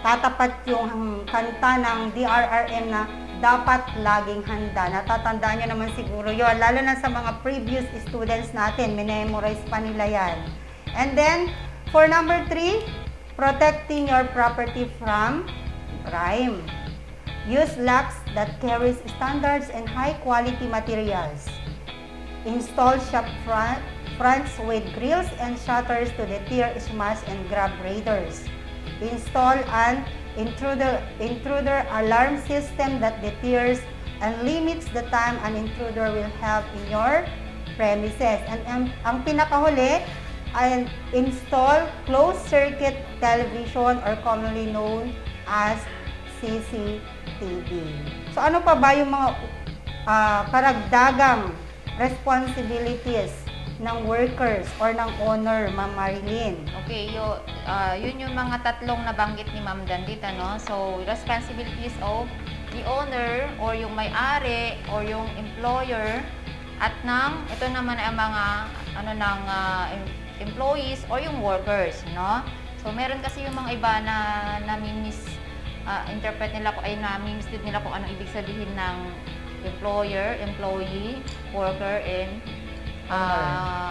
tatapat yung kanta ng DRRM na dapat laging handa. Natatandaan nyo naman siguro yun, lalo na sa mga previous students natin, memorize pa nila yan. And then, for number 3, protecting your property from crime. Use locks that carries standards and high-quality materials. Install shop fronts with grills and shutters to deter smash and grab raiders. Install an intruder alarm system that deters and limits the time an intruder will have in your premises. And ang pinakahuli ay install closed-circuit television or commonly known as CCTV. So ano pa ba yung mga karagdagang responsibilities ng workers or ng owner, Ma'am Marilyn? Okay, yun yung mga tatlong nabanggit ni Ma'am Dandita, no? So, responsibilities of the owner or yung may-ari or yung employer at ito naman ay mga employees or yung workers, no? So, meron kasi yung mga iba na interpret nila nami-mislead nila kung anong ibig sabihin ng employer, employee, worker, and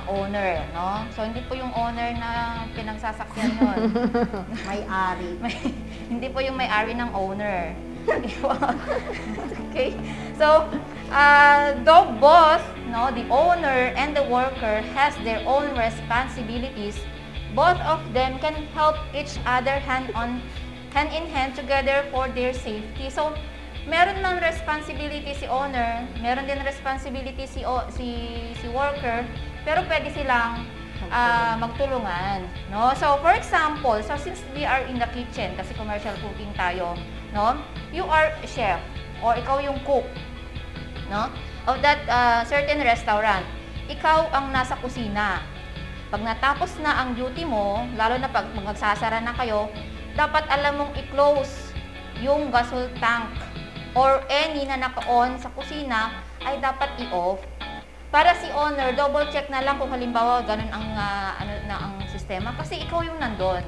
owner, no? So, hindi po yung owner na pinagsasakyan yun. May-ari. Hindi po yung may-ari ng owner. Okay? So, though both, no, the owner and the worker has their own responsibilities, both of them can help each other hand in hand together for their safety. So, meron ng responsibility si owner, meron din responsibility si worker, pero pwede silang magtulungan, no? So, for example, since we are in the kitchen, kasi commercial cooking tayo, no? You are a chef, or ikaw yung cook, no? Of that certain restaurant. Ikaw ang nasa kusina. Pag natapos na ang duty mo, lalo na pag magsasara na kayo, dapat alam mong i-close yung gasol tank or any na naka-on sa kusina ay dapat i-off. Para si owner, double check na lang kung halimbawa ganun ang sistema kasi ikaw yung nandun,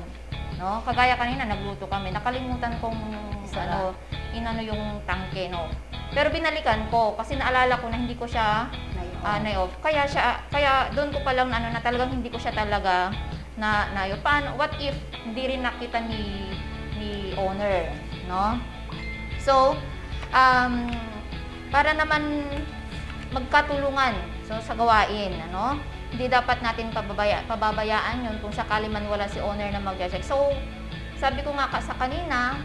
no? Kagaya kanina nagluto kami, nakalimutan kong inano yung tangke, no? Pero binalikan ko kasi naalala ko na hindi ko siya na-off. Kaya doon ko pa lang na talagang hindi ko siya talaga na-off. Paano, what if hindi rin nakita ni owner, no? So, para naman magkatulungan sa gawain, ano? Hindi dapat natin pababayaan yun kung sakali man wala si owner na mag-check. So, sabi ko nga sa kanina,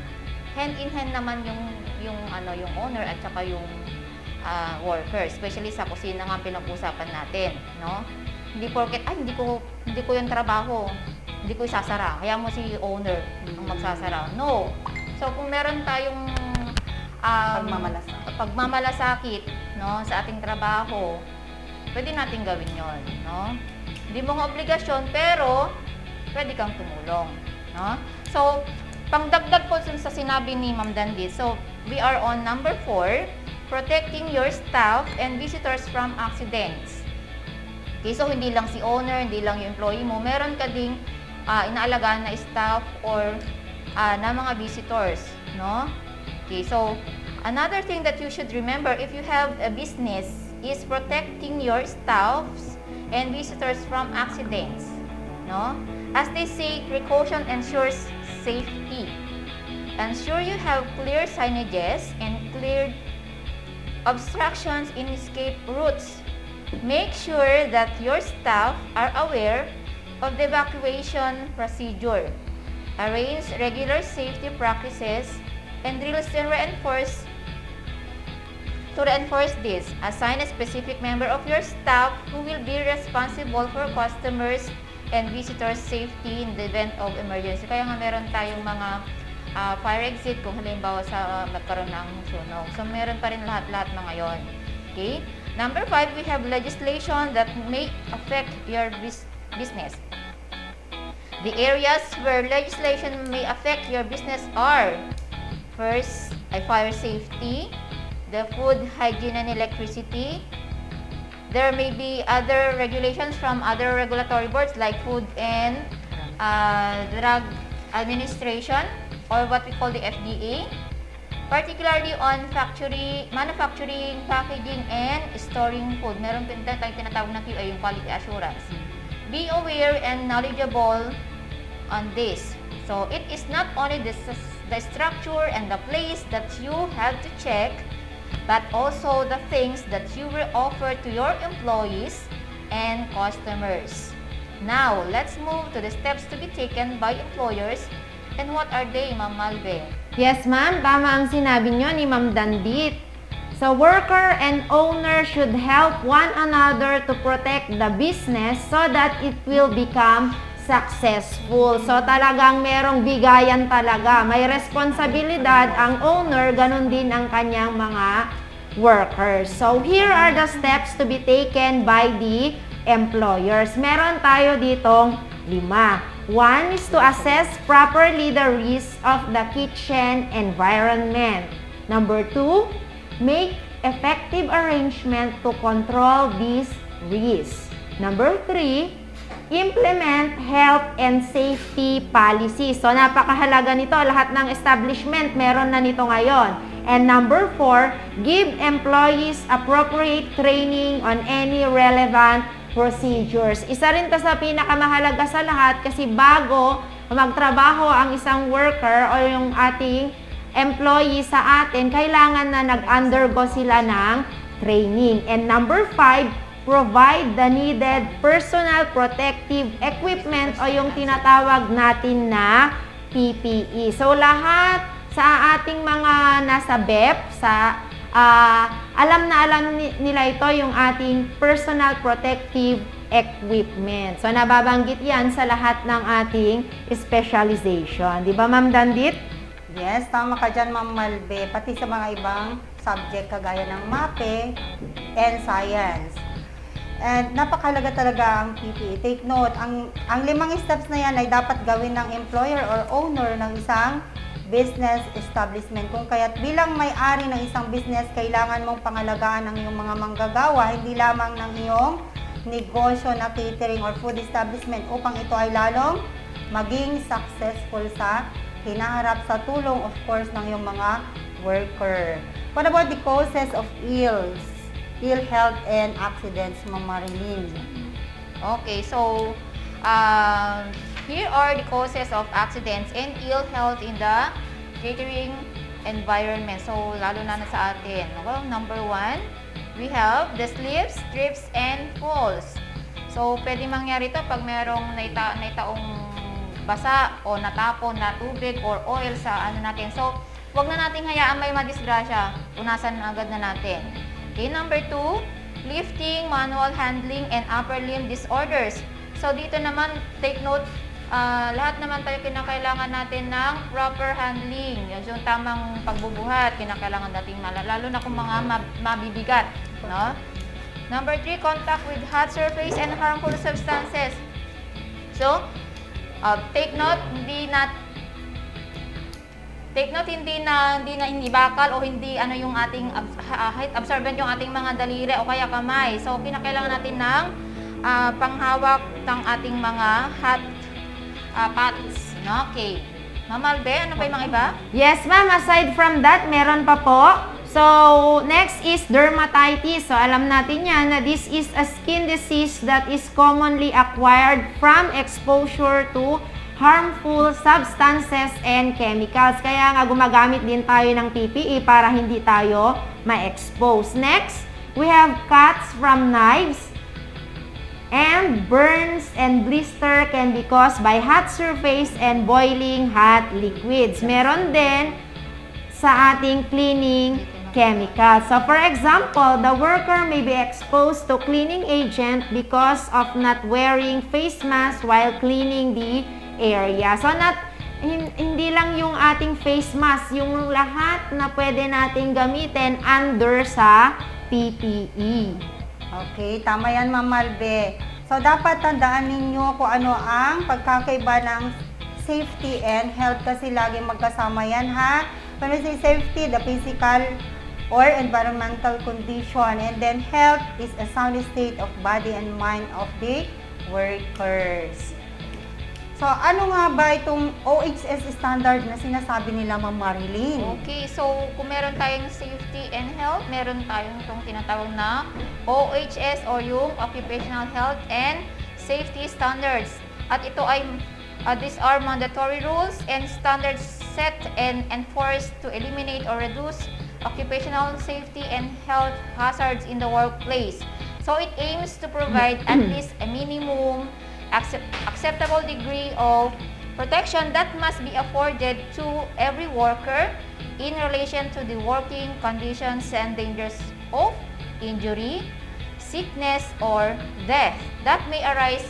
hand in hand naman yung owner at saka yung worker, especially sa kusina nga pinag-usapan natin, no? Hindi porket hindi ko yung trabaho, hindi ko isasara. Kaya mo si owner ang magsasara. No. So, kung meron tayong pagmamalasakit, no, sa ating trabaho, pwede natin gawin yon, no? Hindi mo nga obligasyon, pero pwede kang tumulong, no? So, pangdagdag po sa sinabi ni Ma'am Dandy, so, we are on number 4, protecting your staff and visitors from accidents. Okay, so hindi lang si owner, hindi lang yung employee mo, meron ka ding inaalagaan na staff or na mga visitors, no? Okay, so another thing that you should remember if you have a business is protecting your staffs and visitors from accidents. No? As they say, precaution ensures safety. Ensure you have clear signages and cleared obstructions in escape routes. Make sure that your staff are aware of the evacuation procedure. Arrange regular safety practices and drills to reinforce this. Assign a specific member of your staff who will be responsible for customers and visitors' safety in the event of emergency. Kaya nga meron tayong mga fire exit kung halimbawa sa magkaroon ng sunog. So meron pa rin lahat-lahat mga yon. Okay? Number 5, we have legislation that may affect your business. The areas where legislation may affect your business are: first, fire safety, the food, hygiene, and electricity. There may be other regulations from other regulatory boards like Food and Drug Administration, or what we call the FDA, particularly on manufacturing, packaging, and storing food. Meron din tayong tinatawag na QA, yung quality assurance. Be aware and knowledgeable on this. So, it is not only the structure and the place that you have to check, but also the things that you will offer to your employees and customers. Now, let's move to the steps to be taken by employers. And what are they, Ma'am Malve? Yes, ma'am. Tama ang sinabi nyo ni Ma'am Dandit. So, worker and owner should help one another to protect the business so that it will become successful. So, talagang merong bigayan talaga. May responsibilidad ang owner, ganun din ang kanyang mga workers. So, here are the steps to be taken by the employers. Meron tayo ditong 5. 1 is to assess properly the risk of the kitchen environment. Number 2, make effective arrangement to control these risks. Number 3, implement health and safety policies. So, napakahalaga nito. Lahat ng establishment, meron na nito ngayon. And number 4, give employees appropriate training on any relevant procedures. Isa rin to sa pinakamahalaga sa lahat kasi bago magtrabaho ang isang worker o yung ating employee sa atin, kailangan na nag-undergo sila ng training. And number 5, provide the needed personal protective equipment o yung tinatawag natin na PPE. So, lahat sa ating mga nasa BEP, alam nila ito yung ating personal protective equipment. So, nababanggit yan sa lahat ng ating specialization. Di ba, Ma'am Dandit? Yes, tama ka dyan, Ma'am Malve. Pati sa mga ibang subject kagaya ng mapping and science. And napakahalaga talaga ang PPE. Take note, ang 5 steps na yan ay dapat gawin ng employer or owner ng isang business establishment. Kung kaya't bilang may-ari ng isang business, kailangan mong pangalagaan ang iyong mga manggagawa, hindi lamang ng iyong negosyo na catering or food establishment upang ito ay lalong maging successful sa hinaharap sa tulong, of course, ng iyong mga worker. What about the causes of ill health and accidents, Ma'am Marilyn? Okay, so here are the causes of accidents and ill health in the catering environment. So, lalo na sa atin. Well, number 1, we have the slips, trips, and falls. So, pwede mangyari ito pag merong naitaong basa o natapon na tubig or oil sa natin. So, wag na nating hayaan may madisgrasya. Punasan agad na natin. Okay, number 2, lifting, manual handling, and upper limb disorders. So, dito naman, take note, lahat naman tayo kinakailangan natin ng proper handling. Yung tamang pagbubuhat, kinakailangan natin lalo na kung mga mabibigat. No? Number 3, contact with hot surface and harmful substances. So, take note, hindi bakal o hindi yung ating height absorbent yung ating mga daliri o kaya kamay. So, kinakailangan natin ng panghawak ng ating mga hot pads. No? Okay. Ma'am Albe, ano pa yung mga iba? Yes, ma'am. Aside from that, meron pa po. So, next is dermatitis. So, alam natin yan na this is a skin disease that is commonly acquired from exposure to harmful substances and chemicals. Kaya nga gumagamit din tayo ng PPE para hindi tayo ma-expose. Next, we have cuts from knives. And burns and blister can be caused by hot surface and boiling hot liquids. Meron din sa ating cleaning chemicals. So, for example, the worker may be exposed to cleaning agent because of not wearing face mask while cleaning the area. So, hindi lang yung ating face mask, yung lahat na pwede nating gamitin under sa PPE. Okay, tama yan, Ma'am Malbe. So, dapat tandaan ninyo kung ano ang pagkakaiba ng safety and health kasi lagi magkasama yan, ha? When we say safety, the physical or environmental condition, and then health is a sound state of body and mind of the workers. So, ano nga ba itong OHS standard na sinasabi nila, Ma'am Marilyn? Okay, so kung meron tayong safety and health, meron tayong itong tinatawag na OHS or yung Occupational Health and Safety Standards. At ito ay, these are mandatory rules and standards set and enforced to eliminate or reduce occupational safety and health hazards in the workplace. So it aims to provide at least a minimum acceptable degree of protection that must be afforded to every worker in relation to the working conditions and dangers of injury, sickness, or death that may arise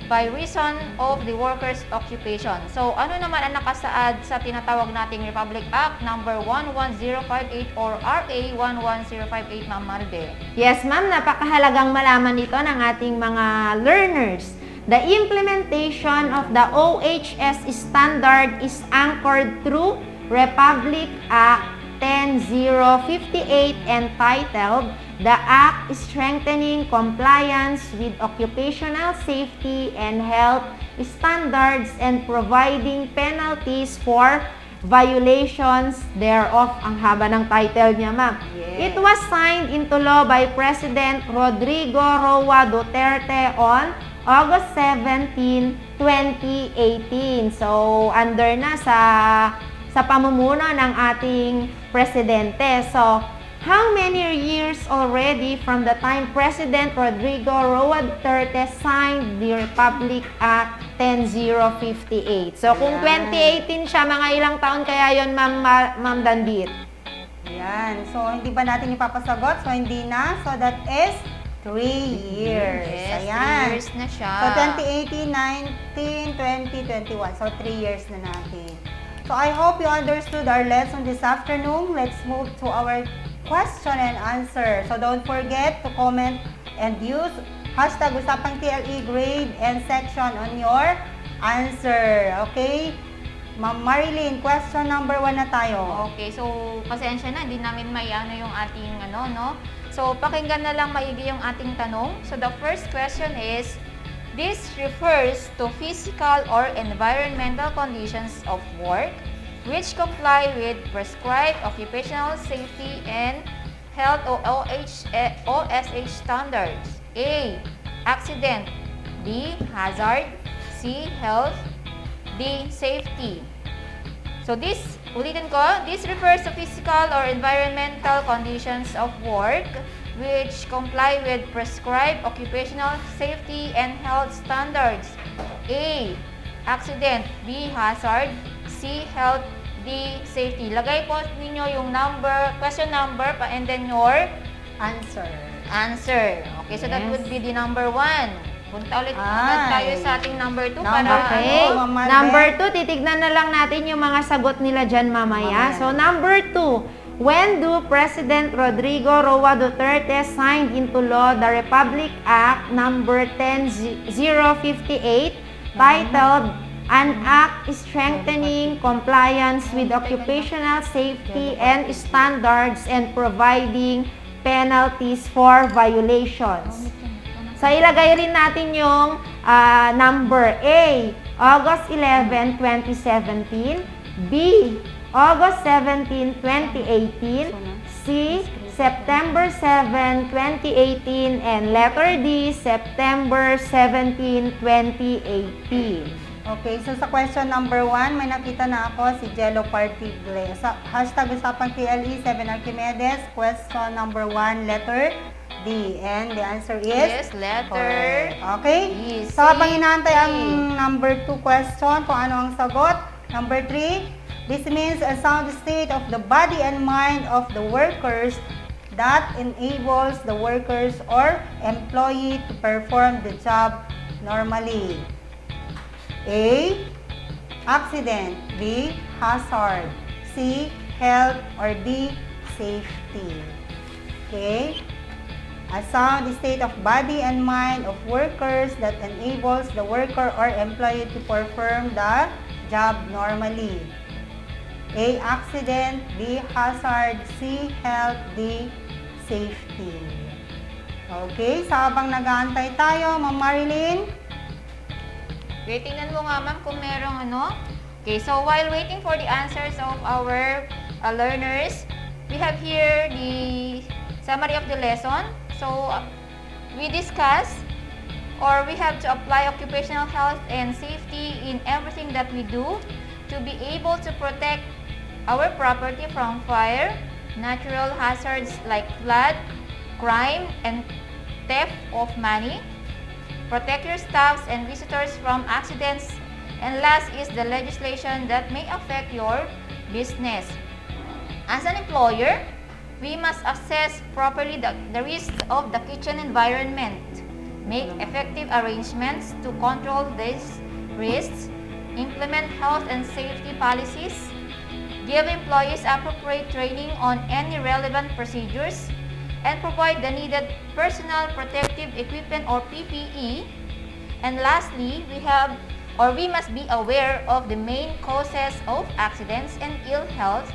by reason of the worker's occupation. So, ano naman ang nakasaad sa tinatawag nating Republic Act number 11058 or RA 11058, Ma'am Marbe? Yes, ma'am. Napakahalagang malaman ito ng ating mga learners. The implementation of the OHS standard is anchored through Republic Act 10058 entitled The Act Strengthening Compliance with Occupational Safety and Health Standards and Providing Penalties for Violations thereof. Ang haba ng title niya, ma'am. Yes. It was signed into law by President Rodrigo Roa Duterte on August 17, 2018. So, under na sa pamumuno ng ating presidente. So, how many years already from the time President Rodrigo Roa Duterte signed the Republic Act 10058? So, kung 2018 siya, mga ilang taon kaya yon, Ma'am Dandit? Yan. So, hindi ba natin ipapasagot? So, hindi na. So, that is 3 years. Yes, Ayan. 3 years na siya. So, 2018, 19, 20, 21. So, 3 years na natin. So, I hope you understood our lesson this afternoon. Let's move to our question and answer. So, don't forget to comment and use hashtag Usapang TLE grade and section on your answer. Okay? Ma'am Marilyn, question number 1 na tayo. Okay, so pasensya na, hindi namin maiano yung ating no? So, pakinggan na lang maigi yung ating tanong. So, the first question is, this refers to physical or environmental conditions of work which comply with prescribed occupational safety and health or OSH standards. A. Accident. B. Hazard. C. Health. D. Safety. So, ulitin ko, this refers to physical or environmental conditions of work which comply with prescribed occupational safety and health standards. A. Accident. B. Hazard. C. Health. D. Safety. Lagay po ninyo yung question number, and then your answer. Okay, so that would be the number 1. Punta ulit tayo sa ating number 2 para Number 2, titignan na lang natin yung mga sagot nila dyan mamaya. So, number 2, when do President Rodrigo Roa Duterte signed into law the Republic Act number 10058 titled An Act Strengthening Compliance with Occupational Safety and Standards and Providing Penalties for Violations? So, ilagay rin natin yung number A, August 11, 2017. B, August 17, 2018. C. September 7, 2018. And letter D. September 17, 2018. Okay, so sa question number 1, may nakita na ako si Jello Partible. Sa hashtag usapang TLE, 7 Archimedes. Question number 1, letter D. And the answer is? Yes, letter correct. Okay? D. So habang inaantay ang number 2 question, kung ano ang sagot. Number 3, this means a sound state of the body and mind of the workers that enables the workers or employee to perform the job normally. A. Accident. B. Hazard. C. Health. Or D. Safety. Okay? A sound state of body and mind of workers that enables the worker or employee to perform the job normally. A. Accident. B. Hazard. C. Health. D. Safety. Okay? So habang nag-aantay tayo, Ma'am Marilyn, Okay, tingnan mo nga ma'am kung merong ano. Okay, so while waiting for the answers of our learners, we have here the summary of the lesson. So, we discuss or we have to apply occupational health and safety in everything that we do to be able to protect our property from fire, natural hazards like flood, crime, and theft of money. Protect your staffs and visitors from accidents. And last is the legislation that may affect your business. As an employer, we must assess properly the risks of the kitchen environment, make effective arrangements to control these risks, implement health and safety policies, give employees appropriate training on any relevant procedures, and provide the needed personal protective equipment or PPE. And lastly, we must be aware of the main causes of accidents and ill health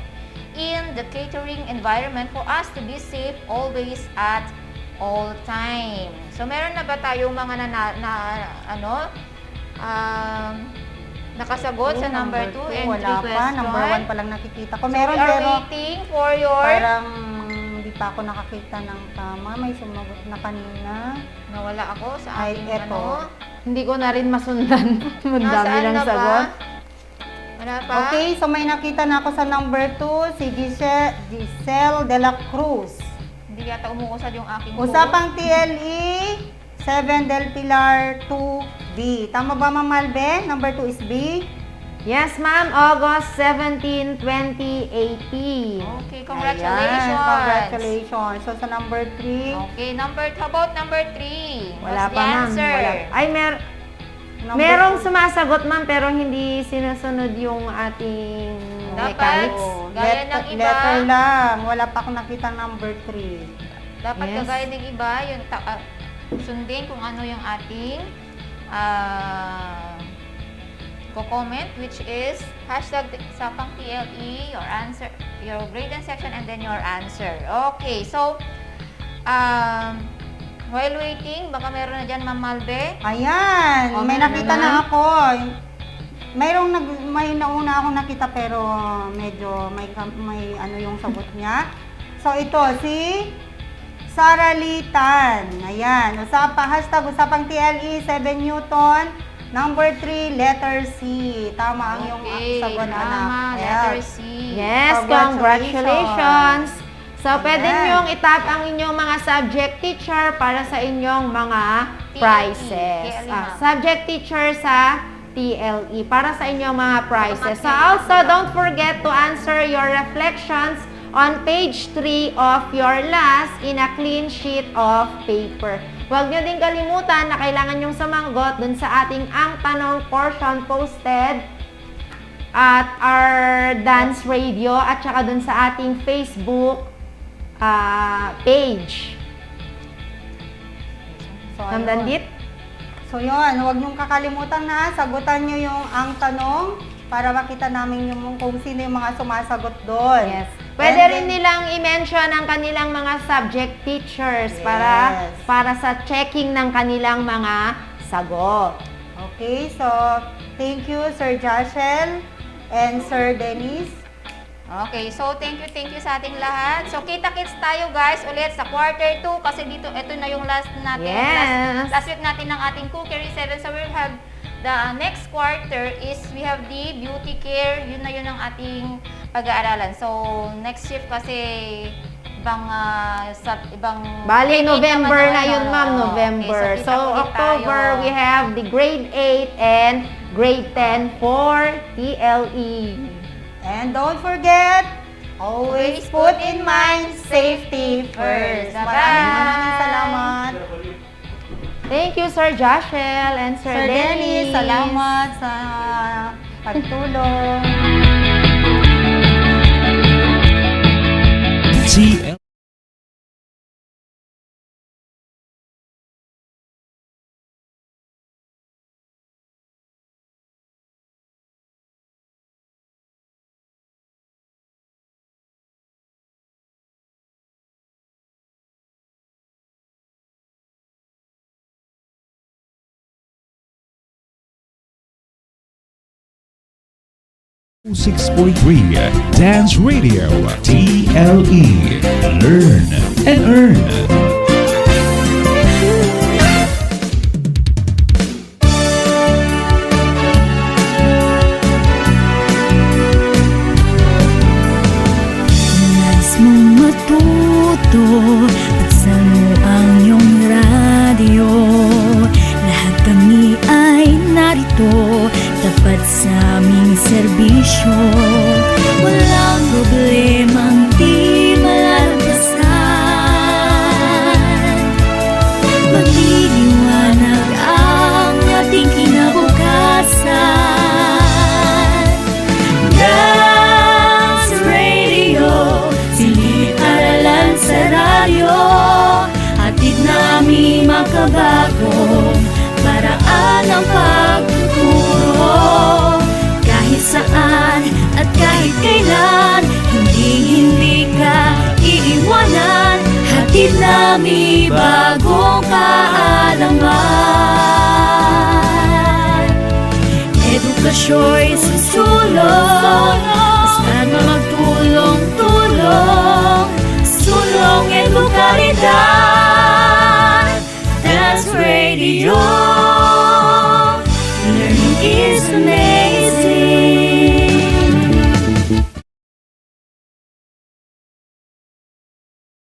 in the catering environment for us to be safe always at all time. So meron na ba tayong mga nakasagot sa number 2 and 3 wala question? pa. Number 1 pa lang nakikita ko. So Meron we are pero waiting for your... parang hindi pa ako nakakita ng tama. May sumagot na kanina. Nawala ako sa Ay, aking eto. Hindi ko na rin masundan. Madami Nasaan lang na ba? sagot. Wala pa? Okay, so may nakita na ako sa number 2, si Giselle de la Cruz. Hindi yata umuusad yung aking Usapang TLE, 7 del Pilar 2B. Tama ba, Ma'am Malbe? Number 2 is B. Yes, ma'am. August 17, 2018. Okay, congratulations. Ayan, congratulations. So, sa number 3. Okay, how about number 3? Wala What's pa, the ma'am. answer? Wala. Ay, merong sumasagot, ma'am, pero hindi sinusunod yung ating Dapat, mechanics. gaya ng iba, Letter lang. Wala pa akong nakita number 3. dapat Yes. kagaya ng iba, yung sundin kung ano yung ating comment, which is hashtag Sapang TLE, your answer, your grade and section, and then your answer. Okay, so, while waiting, baka meron na dyan, Ma'am Malbe. Ayan, may meron nakita na. na ako. May nauna akong nakita pero medyo may ano yung sagot niya. So ito si Sara Litan. Ayan, hashtag usapang TLE 7 Newton. Number 3, letter C. Tama ang yung sagot, anak. Tama, letter C. Yes, congratulations. So, pwede niyong itag ang inyong mga subject teacher para sa inyong mga prizes. Subject teacher sa TLE para sa inyong mga prizes. So, also, don't forget to answer your reflections on page 3 of your last in a clean sheet of paper. Huwag nyo din kalimutan na kailangan nyong sumagot dun sa ating Ang Tanong portion posted at our dance radio at saka dun sa ating Facebook page. So, Ma'am Dandit? So yun, huwag niyong kakalimutan na sagutan niyo yung ang tanong para makita namin yung kung sino yung mga sumasagot doon. Yes. Pwede rin nilang i-mention ang kanilang mga subject teachers para sa checking ng kanilang mga sagot. Okay, so thank you Sir Joshel and Sir Dennis Okay, so thank you sa ating lahat. So kita-kits tayo guys ulit sa quarter 2 kasi dito ito na yung last natin. Yes. Last week natin ng ating Cookery 7. So we'll have the next quarter is we have the beauty care. Yun ang ating pag-aaralan. So next shift kasi ibang Bali, November naman na yun, ma'am. November. Okay, so kita ulit October, tayo. we have the grade 8 and grade 10 for TLE. And don't forget, always put in mind safety first. Maraming salamat. Thank you, Sir Joshel and Sir, Sir Dennis, salamat sa pagtulong. TL .3 Dance Radio TLE. Learn and earn. Nais mong matuto, buksan mo ang iyong radyo. Lahat kami ay narito, tapat sa aming serbisyo. Walang problemang di malalampasan. Magliliwanag ang ating kinabukasan. Dance Radio, silid aralan sa radyo. Hatid namin makabagong paraan ng pagtuturo. Kahit saan at kahit kailan, hindi ka iiwanan. Hatid namin bagong kaalaman. Edukasyo'y susulong, basta't magtulong-tulong. Sulong edukalidad, Dance Radio.